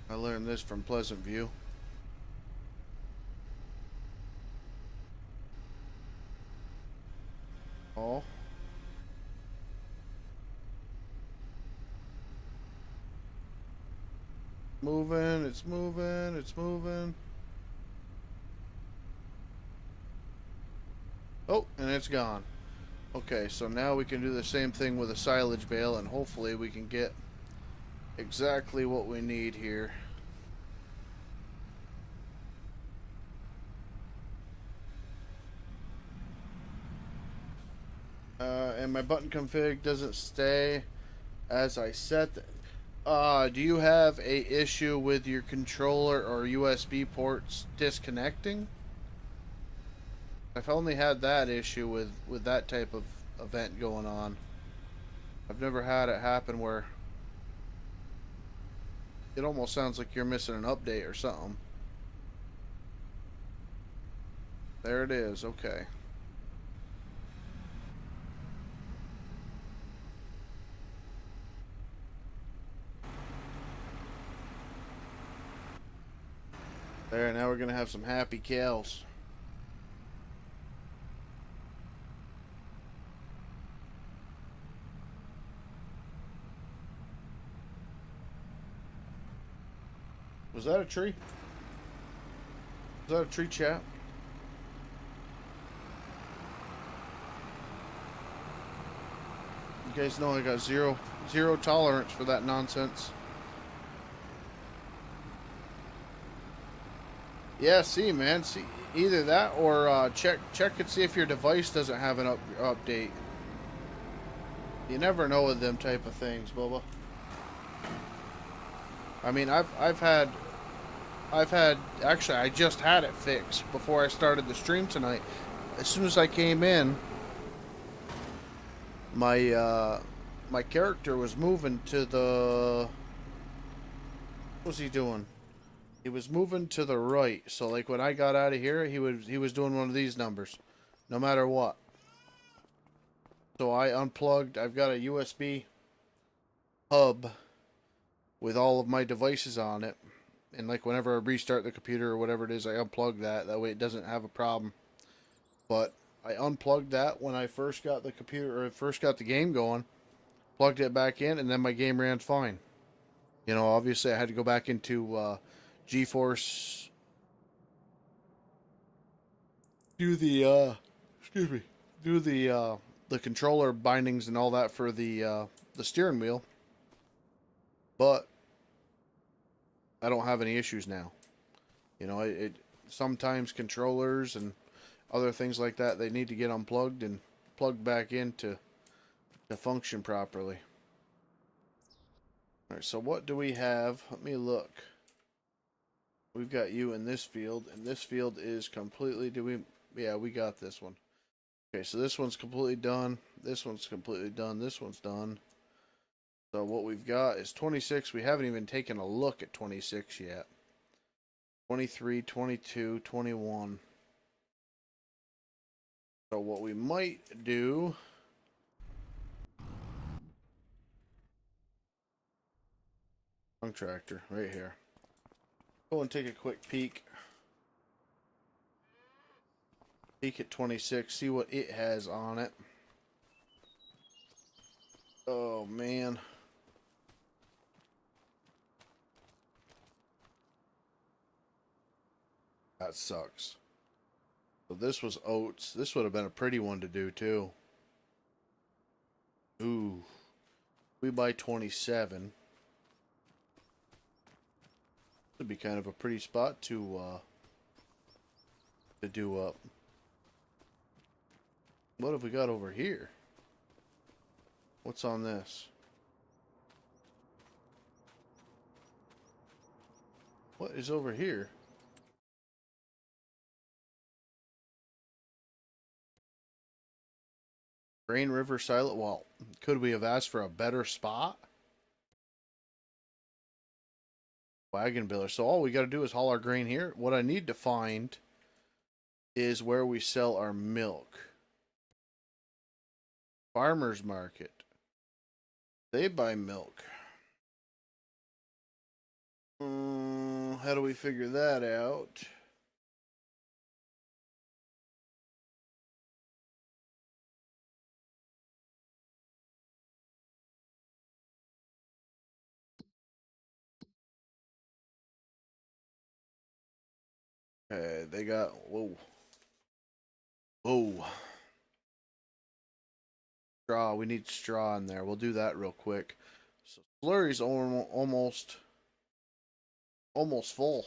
A: I learned this from Pleasant View. Oh. Moving, it's moving, it's moving. Oh, and it's gone. Okay, so now we can do the same thing with a silage bale, and hopefully we can get exactly what we need here. And my button config doesn't stay as I set. Do you have a issue with your controller or USB ports disconnecting? I've only had that issue with that type of event going on. I've never had it happen where it almost sounds like you're missing an update or something. There it is, okay. There, now we're gonna have some happy cows. Was that a tree? Was that a tree, chat? You guys know I got zero tolerance for that nonsense. Yeah, see, man. See, either that or check and see if your device doesn't have an update. You never know with them type of things, Bubba. I mean, I've had actually I just had it fixed before I started the stream tonight. As soon as I came in, my my character was moving to the. What was he doing? He was moving to the right. So like when I got out of here, he was doing one of these numbers, no matter what. So I unplugged. I've got a USB hub with all of my devices on it, and like whenever I restart the computer or whatever it is, I unplug that. That way it doesn't have a problem. But I unplugged that when I first got the computer, or first got the game going, plugged it back in, and then my game ran fine. You know, obviously I had to go back into GeForce, do the do the controller bindings and all that for the steering wheel. But I don't have any issues now. You know, it sometimes controllers and other things like that, they need to get unplugged and plugged back in to function properly. All right, so what do we have? Let me look. We've got you in this field, and this field is completely, yeah, we got this one. Okay, so this one's completely done. This one's completely done. This one's done. So what we've got is 26. We haven't even taken a look at 26 yet. 23, 22, 21. So what we might do... Wrong tractor, right here. Go and take a quick peek. Peek at 26, see what it has on it. Oh, man. That sucks. So this was oats. This would have been a pretty one to do, too. Ooh. We buy 27. Would be kind of a pretty spot to do up. What have we got over here? What's on this? What is over here? Grain River Silent Wall. Could we have asked for a better spot? Wagon biller. So all we got to do is haul our grain here. What I need to find is where we sell our milk. Farmers market. They buy milk. How do we figure that out? Okay, they got... Whoa. Whoa. Straw. We need straw in there. We'll do that real quick. So slurry's almost full.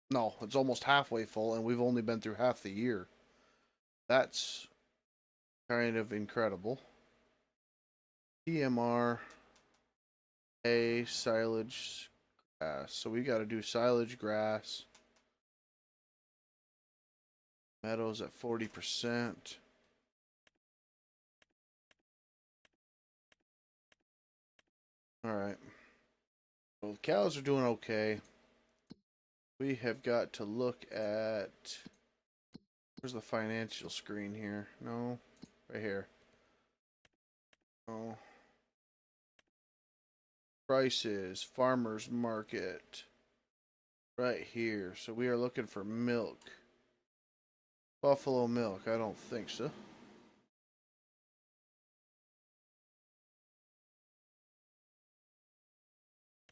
A: No, it's almost halfway full, and we've only been through half the year. That's kind of incredible. TMR, silage, grass. So we got to do silage, grass. Meadows at 40%. All right. Well, the cows are doing okay. We have got to look at... Where's the financial screen here? No, right here. No. Prices, farmers market. Right here. So we are looking for milk. Buffalo milk, I don't think so.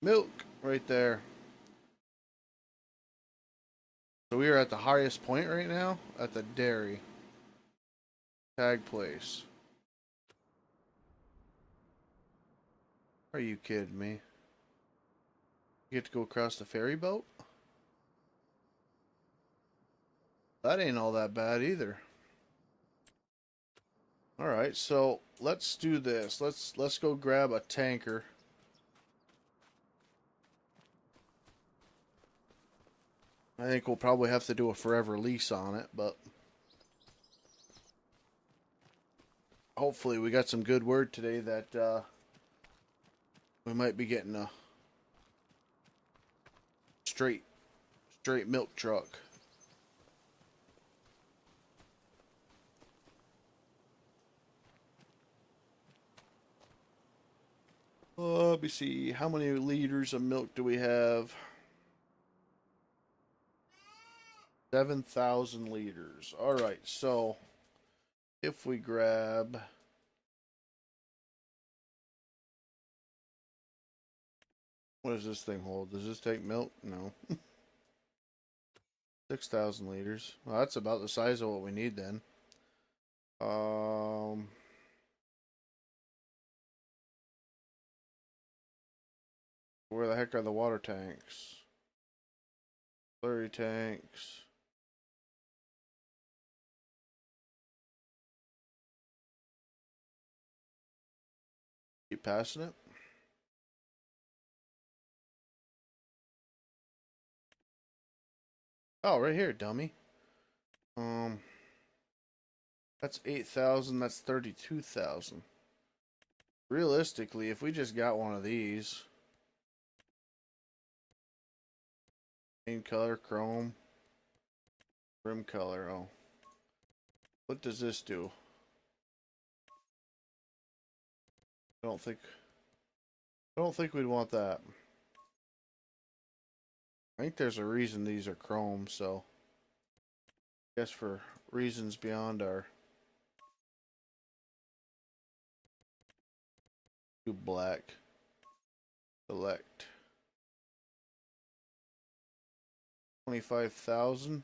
A: Milk, right there. So we are at the highest point right now, at the dairy. Tag place. Are you kidding me? You get to go across the ferry boat? That ain't all that bad either. Alright, so let's do this. Let's go grab a tanker. I think we'll probably have to do a forever lease on it, but hopefully we got some good word today that we might be getting a straight milk truck. Let me see. How many liters of milk do we have? 7,000 liters. Alright, so if we grab... What does this thing hold? Does this take milk? No. 6,000 liters. Well, that's about the size of what we need then. Where the heck are the water tanks? Slurry tanks. Keep passing it. Oh, right here, dummy. That's 8,000. That's 32,000. Realistically, if we just got one of these, main color, chrome, rim color. Oh, what does this do? I don't think we'd want that. I think there's a reason these are chrome, so I guess for reasons beyond our black. Select 25,000.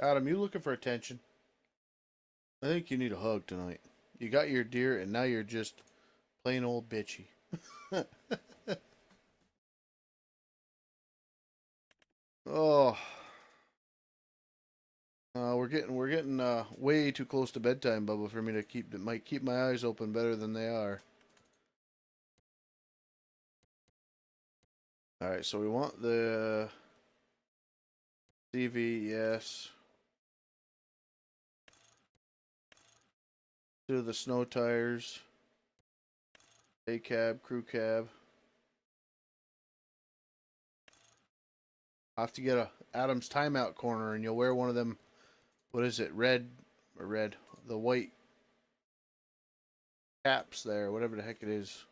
A: Adam, you looking for attention? I think you need a hug tonight. You got your deer, and now you're just plain old bitchy. Oh, we're getting way too close to bedtime, Bubba, for me to keep my eyes open better than they are. All right, so we want the CV, yes. Do the snow tires. A cab, crew cab. I'll have to get a Adam's timeout corner, and you'll wear one of them. What is it? Red. The white caps there, whatever the heck it is.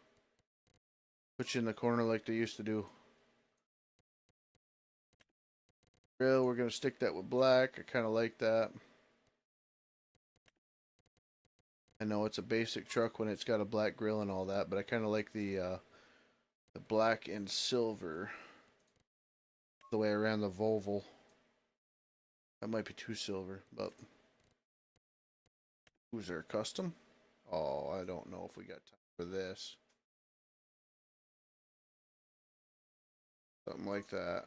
A: Put you in the corner like they used to do. Grill, we're gonna stick that with black. I kind of like that. I know it's a basic truck when it's got a black grill and all that, but I kind of like the black and silver. The way I ran the Volvo. That might be too silver, but who's there? Custom? Oh, I don't know if we got time for this. Something like that.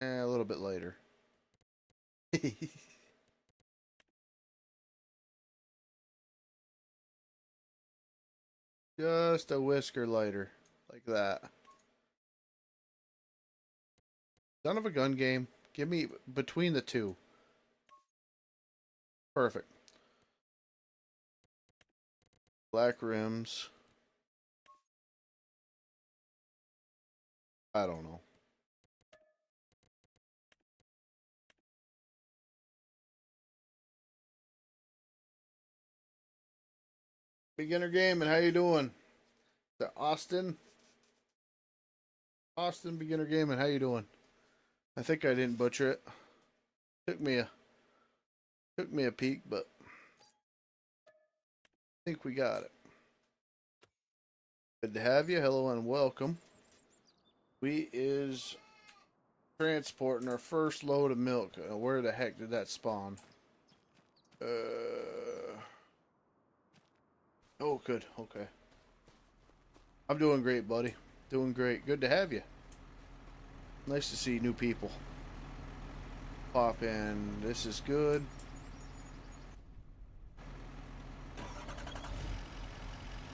A: A little bit later. Just a whisker lighter. Like that. Son of a gun game. Give me between the two. Perfect. Black rims. I don't know. Beginner Gaming, how you doing? The Austin? Austin Beginner Gaming, how you doing? I think I didn't butcher it. Took me a peek, but I think we got it. Good to have you. Hello and welcome. We is transporting our first load of milk. Where the heck did that spawn? Oh, good. Okay. I'm doing great, buddy. Doing great. Good to have you. Nice to see new people. Pop in. This is good.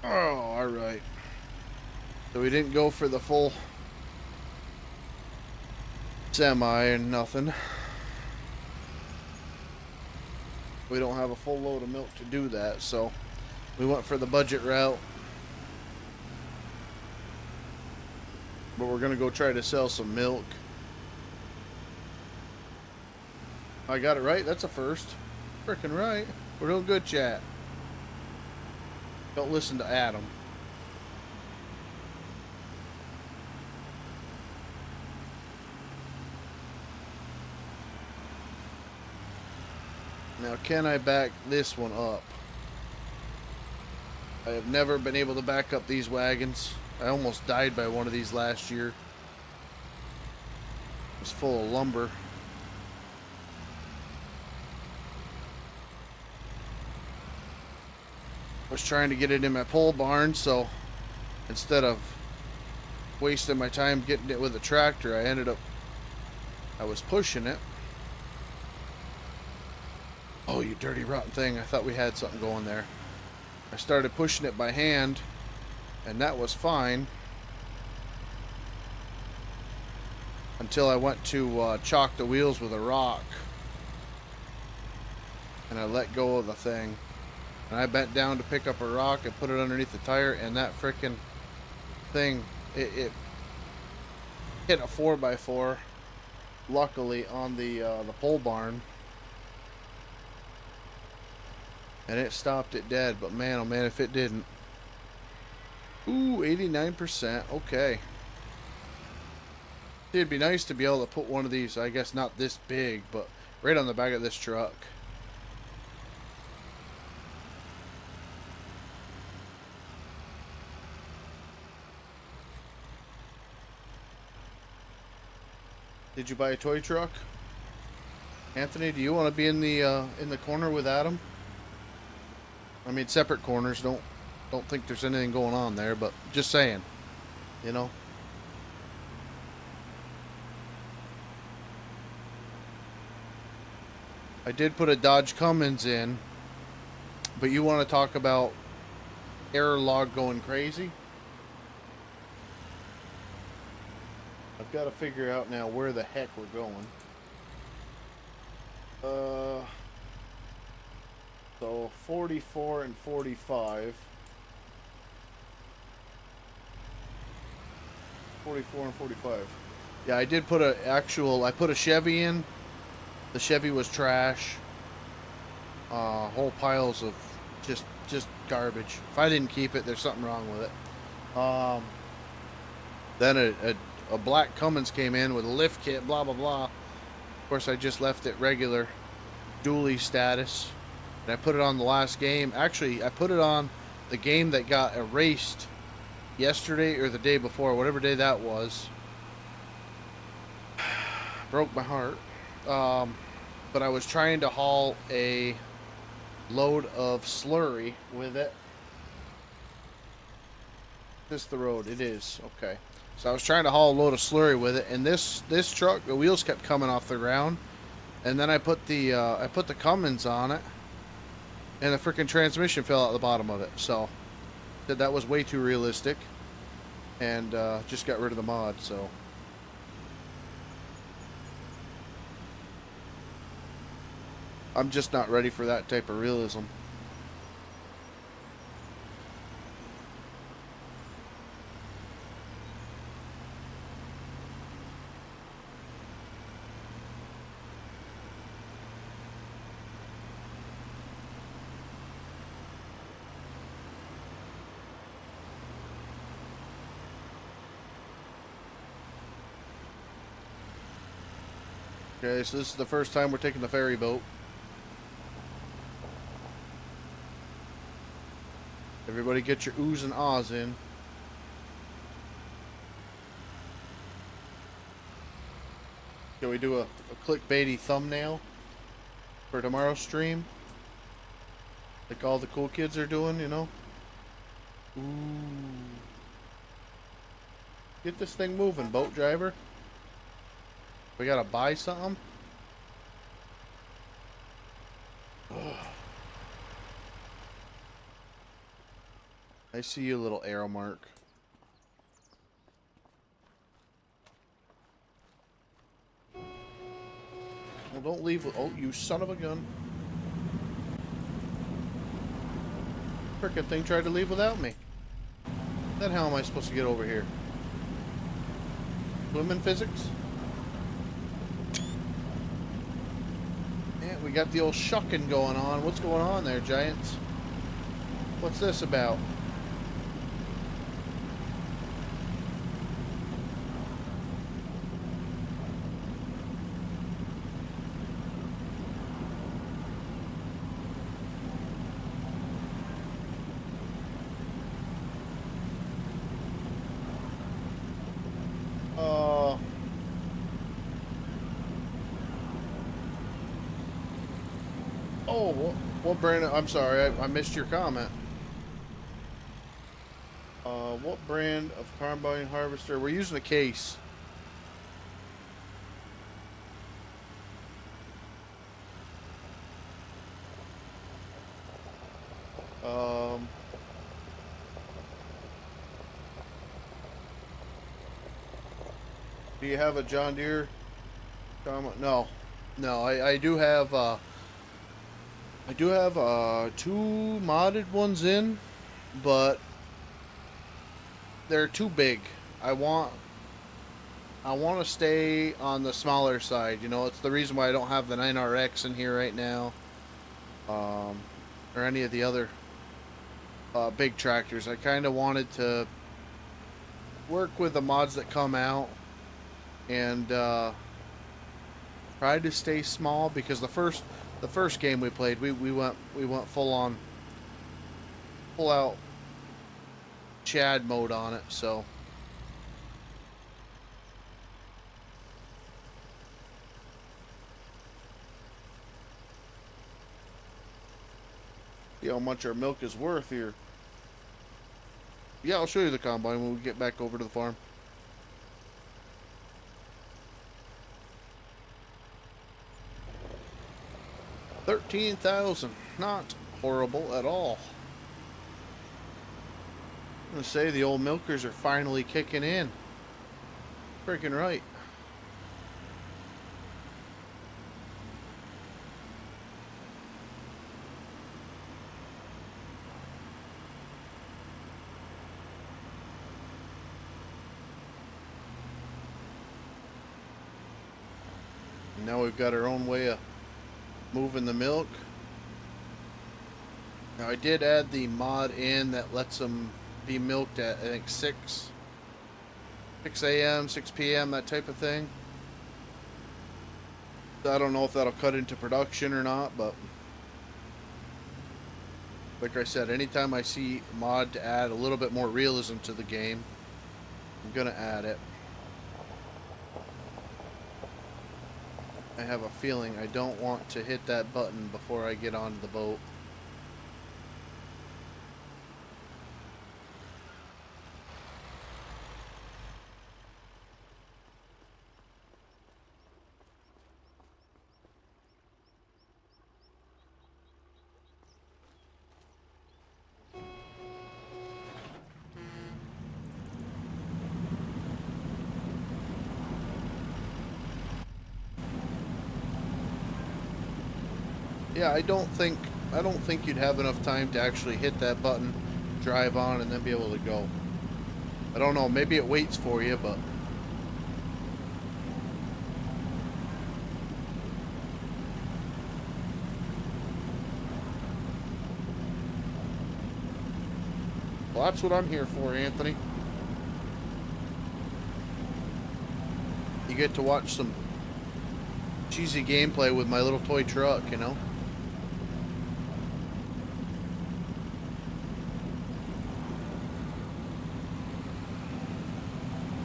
A: Oh, alright. So we didn't go for the full semi and nothing. We don't have a full load of milk to do that, so we went for the budget route. But we're going to go try to sell some milk. I got it right. That's a first. Freaking right. We're doing good, chat. Don't listen to Adam. Now, can I back this one up? I have never been able to back up these wagons. I almost died by one of these last year. It was full of lumber. was trying to get it in my pole barn, so instead of wasting my time getting it with a tractor, I was pushing it. Oh, you dirty rotten thing. I thought we had something going there. I started pushing it by hand, and that was fine. Until I went to chalk the wheels with a rock. And I let go of the thing. And I bent down to pick up a rock and put it underneath the tire, and that frickin' thing, it hit a 4x4, luckily, on the pole barn. And it stopped it dead, but man, oh man, if it didn't. Ooh, 89%, okay. It'd be nice to be able to put one of these, I guess not this big, but right on the back of this truck. Did you buy a toy truck? Anthony, do you want to be in the corner with Adam? I mean, separate corners. Don't think there's anything going on there, but just saying, you know. I did put a Dodge Cummins in, but you want to talk about error log going crazy? I've got to figure out now where the heck we're going. So 44 and 45. 44 and 45. Yeah, I did put I put a Chevy in. The Chevy was trash. Whole piles of just garbage. If I didn't keep it, there's something wrong with it. Then a black Cummins came in with a lift kit, blah blah blah. Of course, I just left it regular dually status, and I put it on the last game. Actually, I put it on the game that got erased yesterday or the day before, whatever day that was. Broke my heart. But I was trying to haul a load of slurry with it. Is this the road? It is. Okay. So I was trying to haul a load of slurry with it, and this truck, the wheels kept coming off the ground, and then I put the Cummins on it, and the freaking transmission fell out the bottom of it. So said that was way too realistic, and just got rid of the mod. So I'm just not ready for that type of realism. Okay, so this is the first time we're taking the ferry boat. Everybody get your oohs and ahs in. Can we do a clickbaity thumbnail for tomorrow's stream? Like all the cool kids are doing, you know? Ooh. Get this thing moving, boat driver. We gotta buy something? Ugh. I see you, little arrow mark. Well, don't leave. Oh, you son of a gun. Frickin' thing tried to leave without me. Then how am I supposed to get over here? Swimming physics? Yeah, we got the old shucking going on. What's going on there, Giants? What's this about? Oh, well, Brandon, I'm sorry, I missed your comment. What brand of combine harvester? We're using a case. Um, do you have a John Deere? No, no. I do have two modded ones in, but they're too big. I want I want to stay on the smaller side. You know, it's the reason why I don't have the 9RX in here right now, um, or any of the other big tractors. I kind of wanted to work with the mods that come out and try to stay small because the first game we played we went full out Chad mode on it. So see how much our milk is worth here. Yeah, I'll show you the combine when we get back over to the farm. 13,000, not horrible at all. I'm gonna say the old milkers are finally kicking in. Freaking right. Now we've got our own way of moving the milk. Now I did add the mod in that lets them be milked at, I think, 6 a.m., 6 p.m., that type of thing. I don't know if that'll cut into production or not, but like I said, anytime I see a mod to add a little bit more realism to the game, I'm gonna add it. I have a feeling I don't want to hit that button before I get onto the boat. Yeah, I don't think you'd have enough time to actually hit that button, drive on, and then be able to go. I don't know, maybe it waits for you, but well, that's what I'm here for, Anthony. You get to watch some cheesy gameplay with my little toy truck, you know?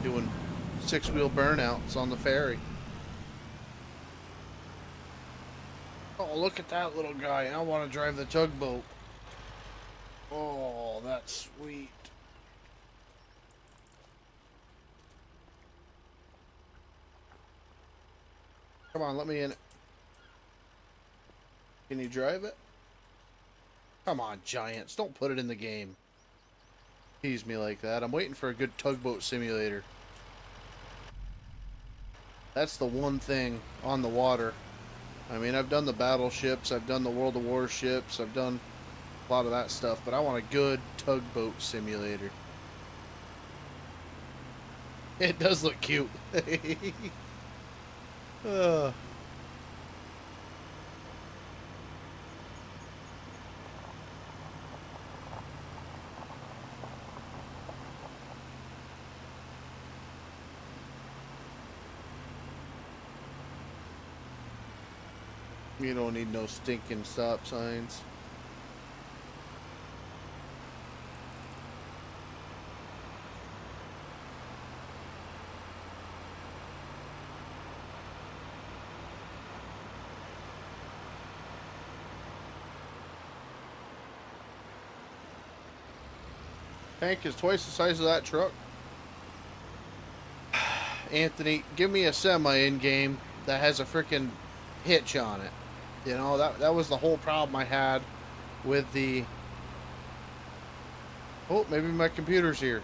A: Doing 6-wheel burnouts on the ferry. Oh, look at that little guy. I want to drive the tugboat. Oh, that's sweet. Come on, let me in it. Can you drive it? Come on, Giants. Don't put it in the game. Tease me like that. I'm waiting for a good tugboat simulator. That's the one thing on the water. I mean, I've done the battleships, I've done the World of Warships, I've done a lot of that stuff, but I want a good tugboat simulator. It does look cute. uh, you don't need no stinking stop signs. Tank is twice the size of that truck. Anthony, give me a semi in game that has a freaking hitch on it. You know, that was the whole problem I had with the. Oh, maybe my computer's here.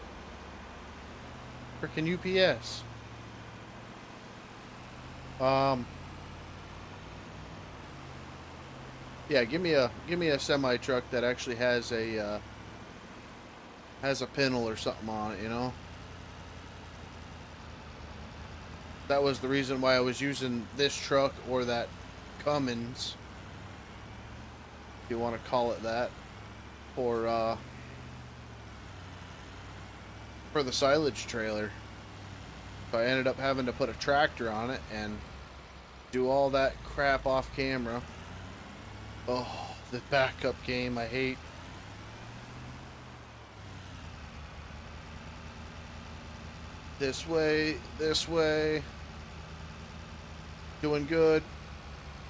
A: Freaking UPS. Yeah, give me a semi truck that actually has a pintle or something on it. You know. That was the reason why I was using this truck or that Cummins, if you want to call it that, for the silage trailer. So I ended up having to put a tractor on it and do all that crap off camera. Oh, the backup game I hate. This way, this way. Doing good.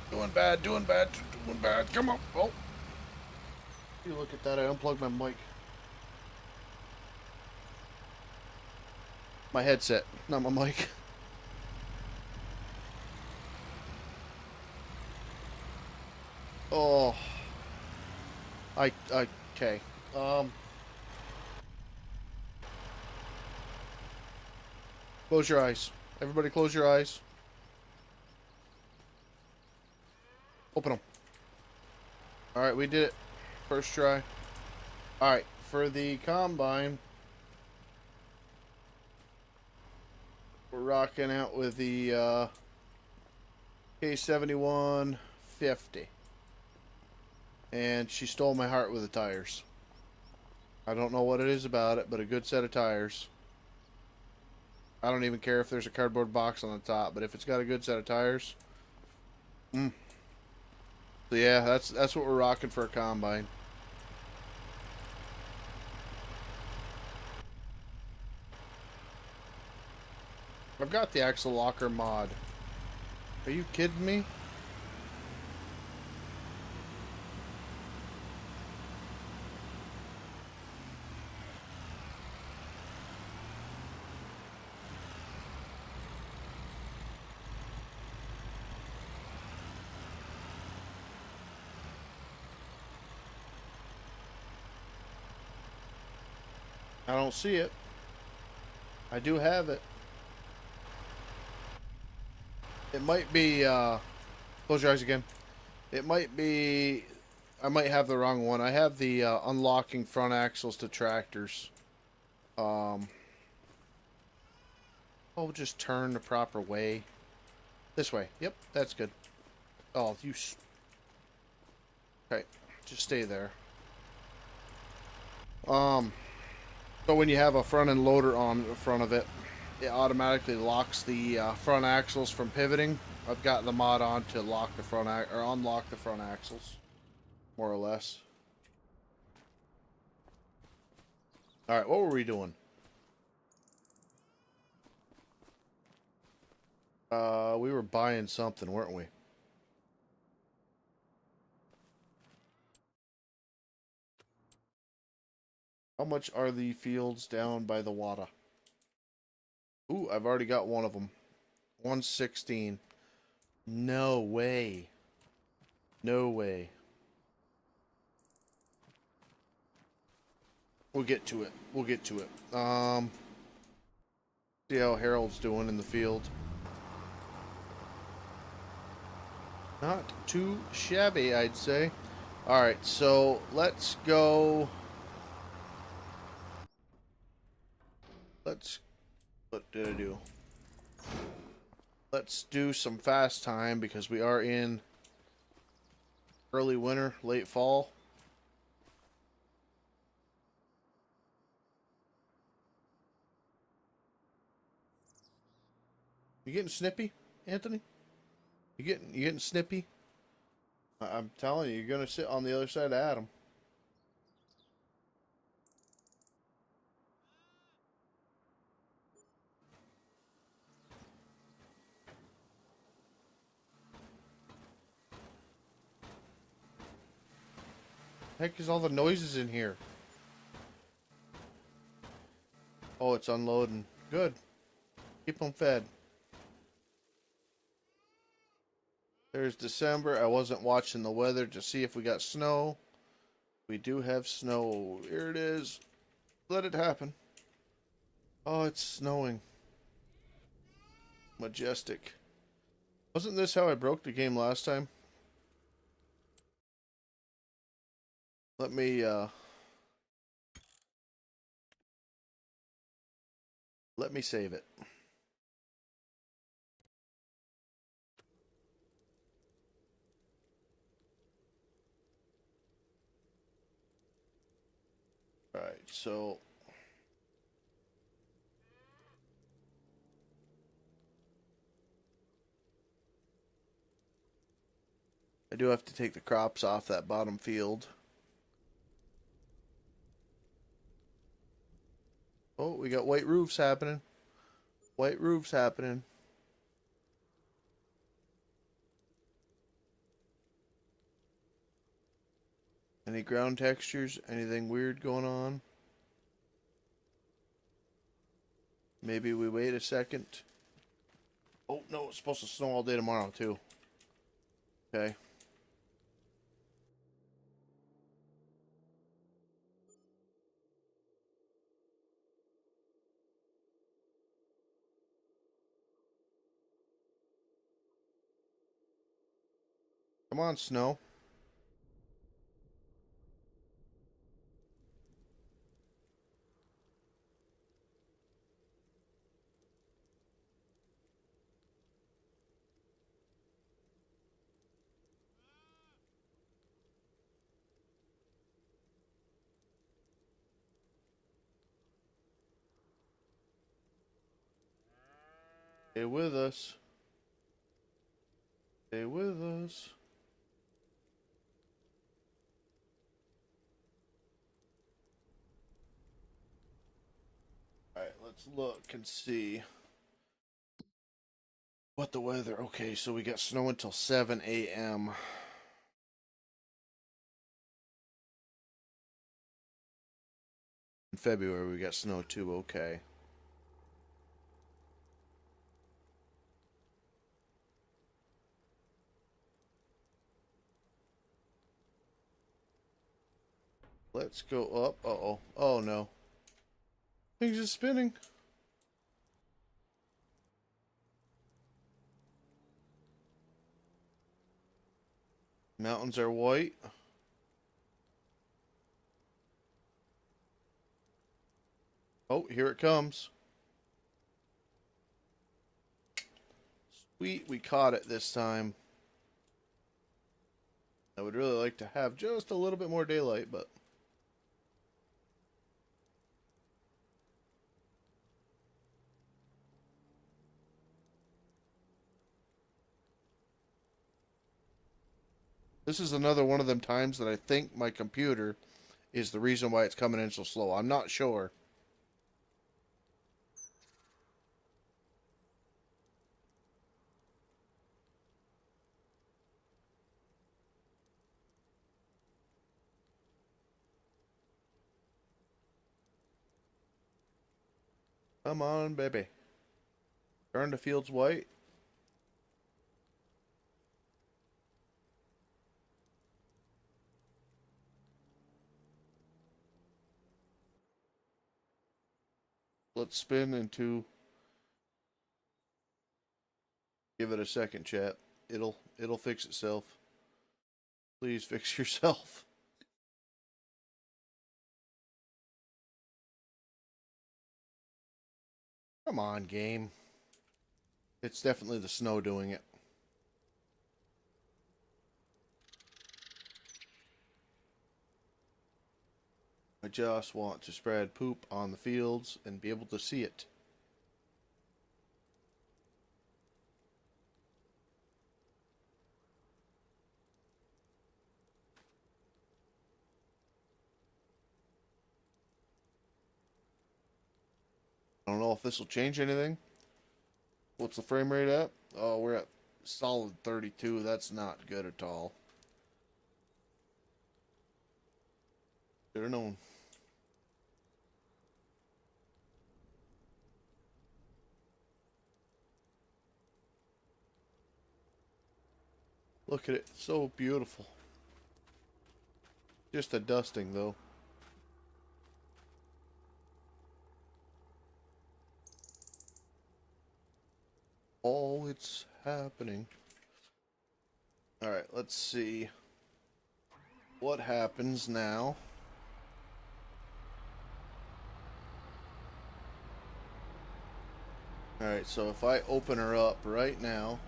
A: Doing bad, doing bad, doing bad. Come on. Oh. You look at that. I unplugged my mic. My headset, not my mic. Oh. Okay. Close your eyes. Everybody close your eyes. Open them. Alright, we did it. First try. Alright, for the combine, we're rocking out with the K71 50. And she stole my heart with the tires. I don't know what it is about it, but a good set of tires. I don't even care if there's a cardboard box on the top, but if it's got a good set of tires. So yeah, that's what we're rocking for a combine. I've got the axle locker mod. Are you kidding me? I don't see it. I do have it. It might be, close your eyes again. It might be, I might have the wrong one. I have the unlocking front axles to tractors. Oh, just turn the proper way. This way. Yep, that's good. Oh, you. Okay, just stay there. So when you have a front end loader on the front of it, it automatically locks the front axles from pivoting. I've got the mod on to lock the front or unlock the front axles, more or less. All right, what were we doing? We were buying something, weren't we? How much are the fields down by the water? Ooh, I've already got one of them. 116. No way. No way. We'll get to it. We'll get to it. See how Harold's doing in the field. Not too shabby, I'd say. Alright, so let's go. What did I do? Let's do some fast time because we are in early winter, late fall. You getting snippy, Anthony? You getting snippy? I'm telling you, you're gonna sit on the other side of Adam. Heck is all the noises in here? Oh, it's unloading. Good. Keep them fed. There's December. I wasn't watching the weather to see if we got snow. We do have snow. Here it is. Let it happen. Oh, it's snowing. Majestic. Wasn't this how I broke the game last time? Let me save it. Alright, so I do have to take the crops off that bottom field. Oh, we got white roofs happening. White roofs happening. Any ground textures? Anything weird going on? Maybe we wait a second. Oh, no, it's supposed to snow all day tomorrow, too. Okay. Come on, snow. Stay with us. Stay with us. Alright, let's look and see what the weather. Okay, so we got snow until 7 a.m. In February, we got snow too. Okay. Let's go up. Uh-oh. Oh, no. Things are spinning. Mountains are white. Oh, here it comes. Sweet, we caught it this time. I would really like to have just a little bit more daylight, but... This is another one of them times that I think my computer is the reason why it's coming in so slow. I'm not sure. Come on, baby. Turn the fields white. Let's spin into... Give it a second, chat. It'll fix itself. Please fix yourself. Come on, game. It's definitely the snow doing it. I just want to spread poop on the fields and be able to see it. I don't know if this will change anything. What's the frame rate at? Oh, we're at solid 32. That's not good at all. Should have known. Look at it. It's so beautiful. Just a dusting, though. Oh, it's happening. Alright, let's see what happens now. Alright, so if I open her up right now.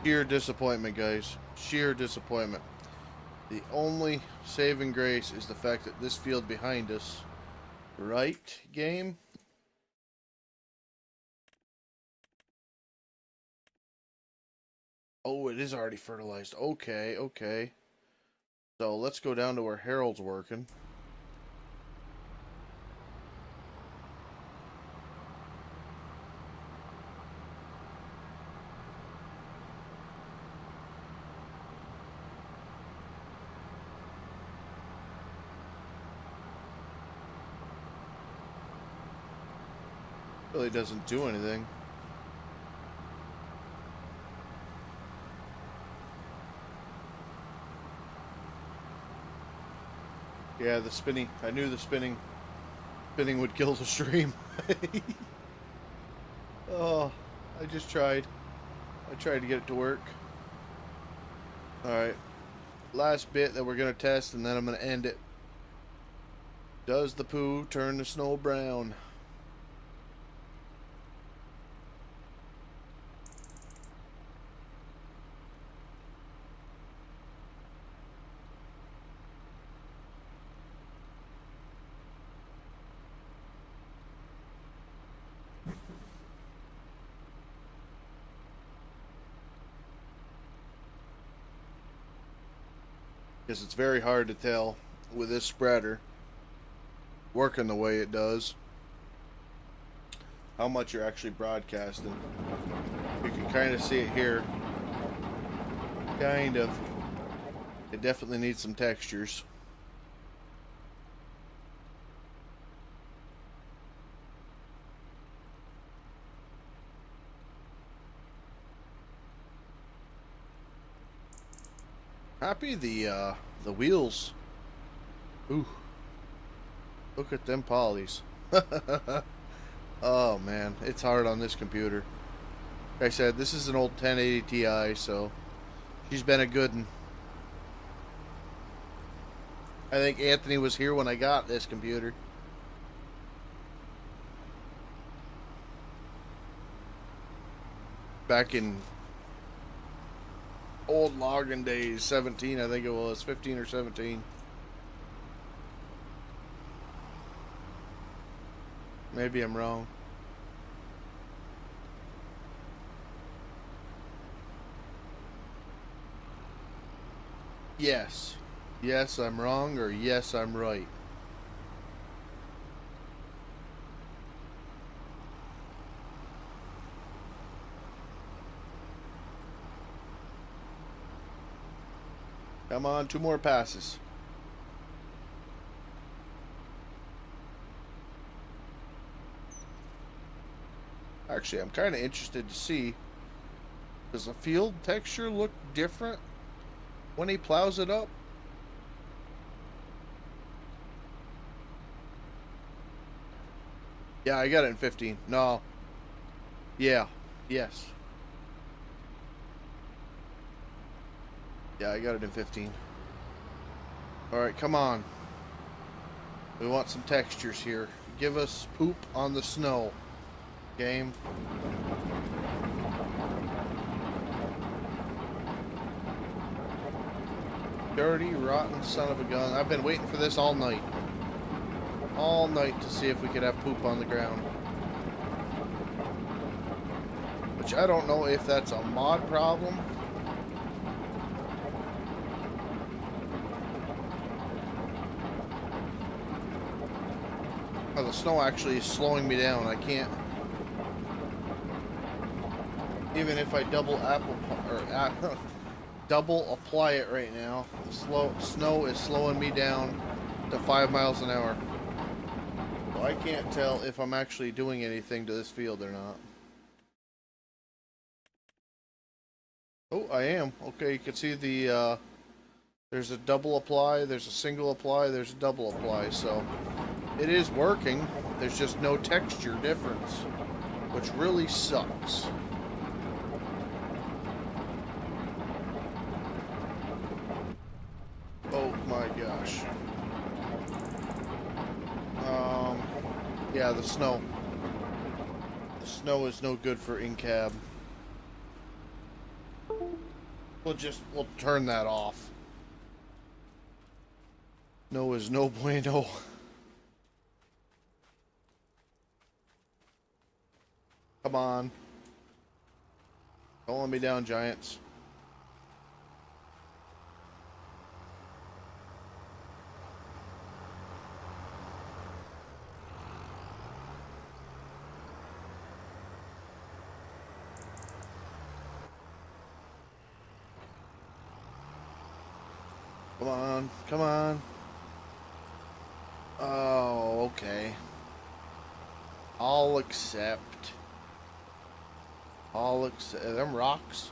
A: Sheer disappointment, guys. Sheer disappointment. The only saving grace is the fact that this field behind us. Right, game? Oh, it is already fertilized. Okay, okay. So let's go down to where Harold's working. Really doesn't do anything. Yeah, the spinning. I knew the spinning would kill the stream. Oh, I just tried. I tried to get it to work. Alright. Last bit that we're going to test, and then I'm going to end it. Does the poo turn the snow brown? Because it's very hard to tell with this spreader working the way it does how much you're actually broadcasting. You can kind of see it here. Kind of. It definitely needs some textures. Happy the wheels. Ooh. Look at them polys. Oh man, it's hard on this computer. Like I said, this is an old 1080 Ti, so she's been a good one. I think Anthony was here when I got this computer. Back in old login days, 17, I think it was, 15 or 17. Maybe I'm wrong. Yes. Yes, I'm wrong, or yes, I'm right. Come on, 2 more passes. Actually, I'm kind of interested to see, does the field texture look different when he plows it up? Yeah, I got it in 15. No. Yeah. Yes. Yeah, I got it in 15. Alright, come on. We want some textures here. Give us poop on the snow. Game. Dirty, rotten son of a gun. I've been waiting for this all night. All night to see if we could have poop on the ground. Which I don't know if that's a mod problem. Oh, the snow actually is slowing me down. I can't. Even if I double double apply it right now, the snow is slowing me down to 5 miles an hour. I can't tell if I'm actually doing anything to this field or not. Oh, I am. Okay, you can see the, there's a double apply, there's a single apply, there's a double apply, so it is working. There's just no texture difference, which really sucks. Oh my gosh. Yeah, the snow. The snow is no good for in-cab. We'll turn that off. No is no bueno. Come on. Don't let me down, Giants. Come on, come on. Oh, okay. I'll accept. I'll accept. Them rocks.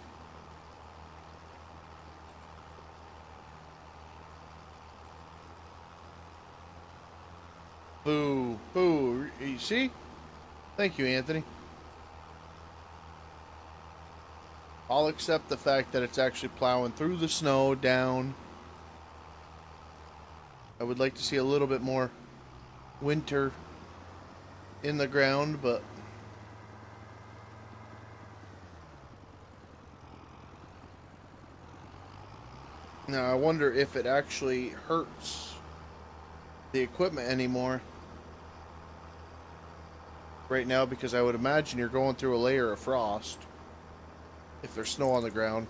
A: Boo, boo. You see? Thank you, Anthony. I'll accept the fact that it's actually plowing through the snow down. I would like to see a little bit more winter in the ground, but now I wonder if it actually hurts the equipment anymore right now, because I would imagine you're going through a layer of frost if there's snow on the ground.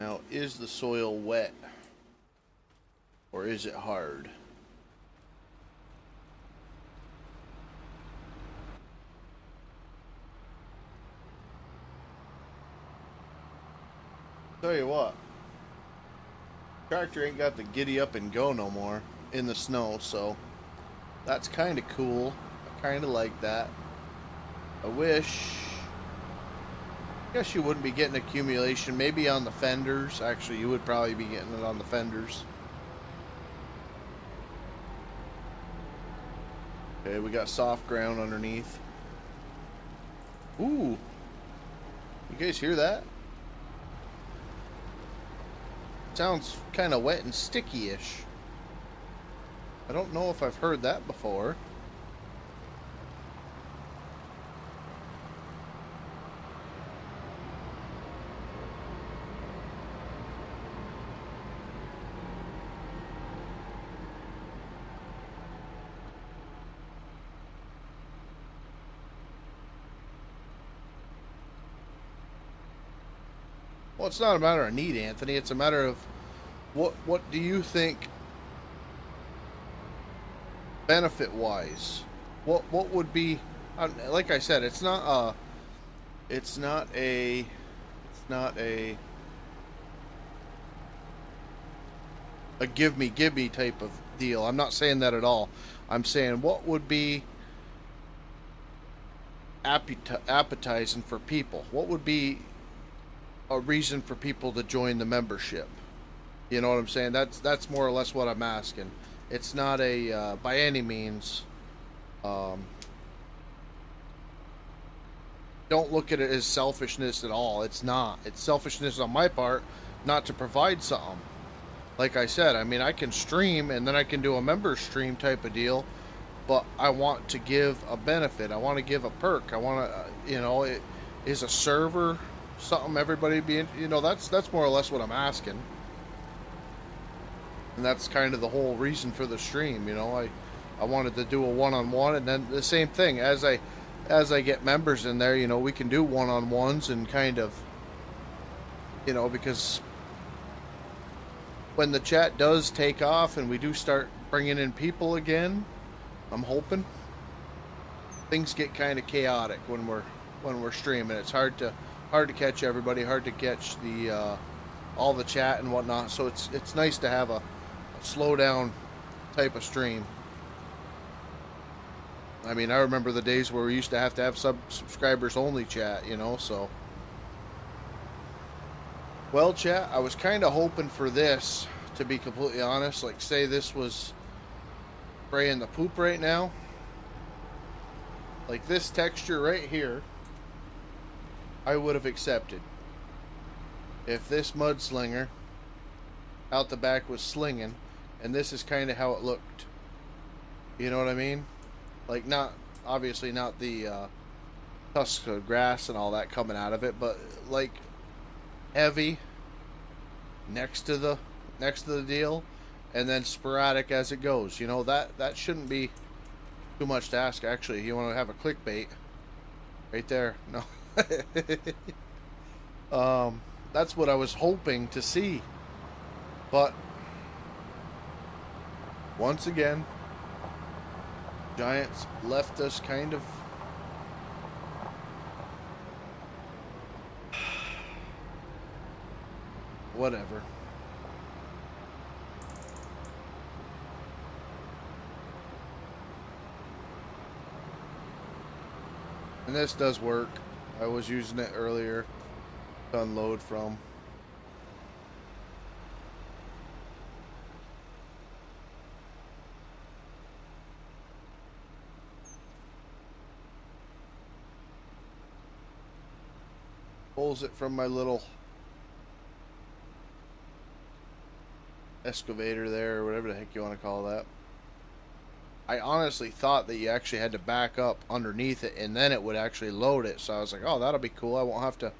A: Now, is the soil wet or is it hard? Tell you what, tractor ain't got the giddy up and go no more in the snow, so that's kind of cool. I kind of like that. I guess you wouldn't be getting accumulation. Maybe on the fenders. Actually, you would probably be getting it on the fenders. Okay, we got soft ground underneath. Ooh. You guys hear that? Sounds kind of wet and sticky-ish. I don't know if I've heard that before. Well, it's not a matter of need, Anthony. It's a matter of what do you think benefit-wise? What would be, like I said, it's not a give me type of deal. I'm not saying that at all. I'm saying what would be appetizing for people? What would be a reason for people to join the membership? You know what I'm saying? That's more or less what I'm asking. It's not a by any means. Don't look at it as selfishness at all. It's not. It's selfishness on my part not to provide something. Like I said, I mean, I can stream and then I can do a member stream type of deal, but I want to give a benefit. I want to give a perk. I want to, it is a server something everybody be, that's more or less what I'm asking. And that's kind of the whole reason for the stream. I wanted to do a one-on-one, and then the same thing as I get members in there. We can do one-on-ones and kind of, because when the chat does take off and we do start bringing in people again, I'm hoping things get kind of chaotic when we're streaming. It's hard to catch everybody, hard to catch the all the chat and whatnot. So it's nice to have a slow down type of stream. I mean, I remember the days where we used to have subscribers only chat, so. Well, chat, I was kind of hoping for this, to be completely honest. Like, say this was spraying the poop right now. Like, this texture right here, I would have accepted. If this mudslinger out the back was slinging, and this is kind of how it looked. You know what I mean? Like, obviously not the tusks of grass and all that coming out of it, but like heavy next to the deal, and then sporadic as it goes. That shouldn't be too much to ask. Actually, you want to have a clickbait right there. No. That's what I was hoping to see, but once again, Giants left us kind of whatever. And this does work. I was using it earlier to unload from. Pulls it from my little excavator there, or whatever the heck you want to call that. I honestly thought that you actually had to back up underneath it and then it would actually load it. So I was like, oh, that'll be cool. I won't have to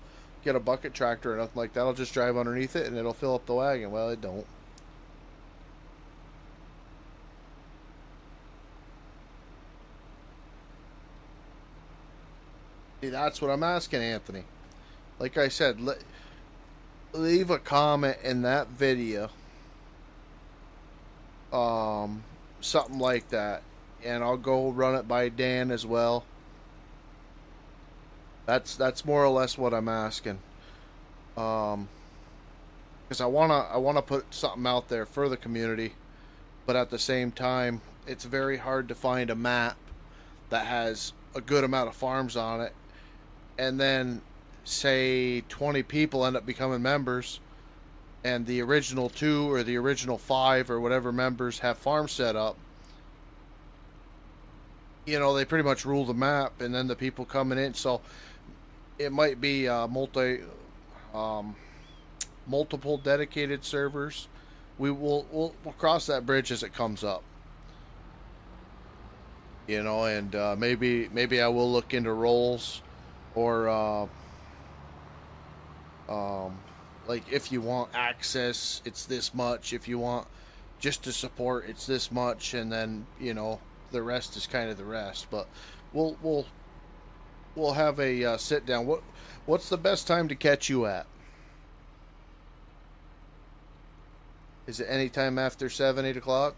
A: get a bucket tractor or nothing like that. I'll just drive underneath it and it'll fill up the wagon. Well, it don't. See, that's what I'm asking, Anthony. Like I said, leave a comment in that video. Something like that, and I'll go run it by Dan as well. That's more or less what I'm asking. Because I wanna put something out there for the community, but at the same time, it's very hard to find a map that has a good amount of farms on it, and then say 20 people end up becoming members, and the original 2 or the original 5 or whatever members have farms set up. They pretty much rule the map, and then the people coming in. So it might be multiple dedicated servers. We'll cross that bridge as it comes up. And maybe I will look into roles, or like, if you want access, it's this much. If you want just to support, it's this much, and then the rest is kind of the rest. But we'll have a sit down. What's the best time to catch you at? Is it any time after 7, 8 o'clock?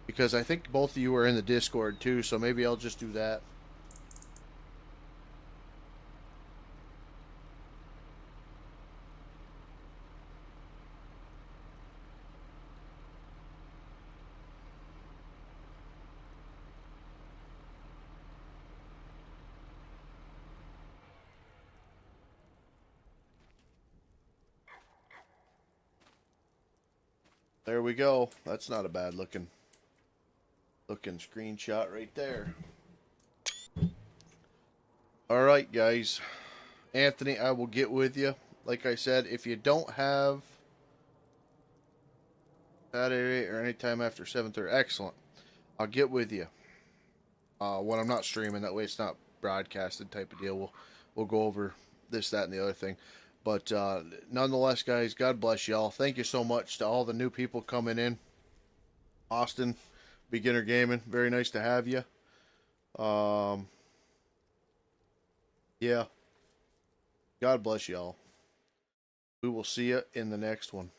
A: Because I think both of you are in the Discord too, so maybe I'll just do that. There we go. That's not a bad looking screenshot right there. All right, guys. Anthony, I will get with you. Like I said, if you don't have Saturday or anytime after 7:30, excellent. I'll get with you when I'm not streaming. That way it's not broadcasted type of deal. We'll go over this, that, and the other thing. But nonetheless, guys, God bless y'all. Thank you so much to all the new people coming in. Austin, Beginner Gaming, very nice to have you. Um, yeah, God bless y'all. We will see you in the next one.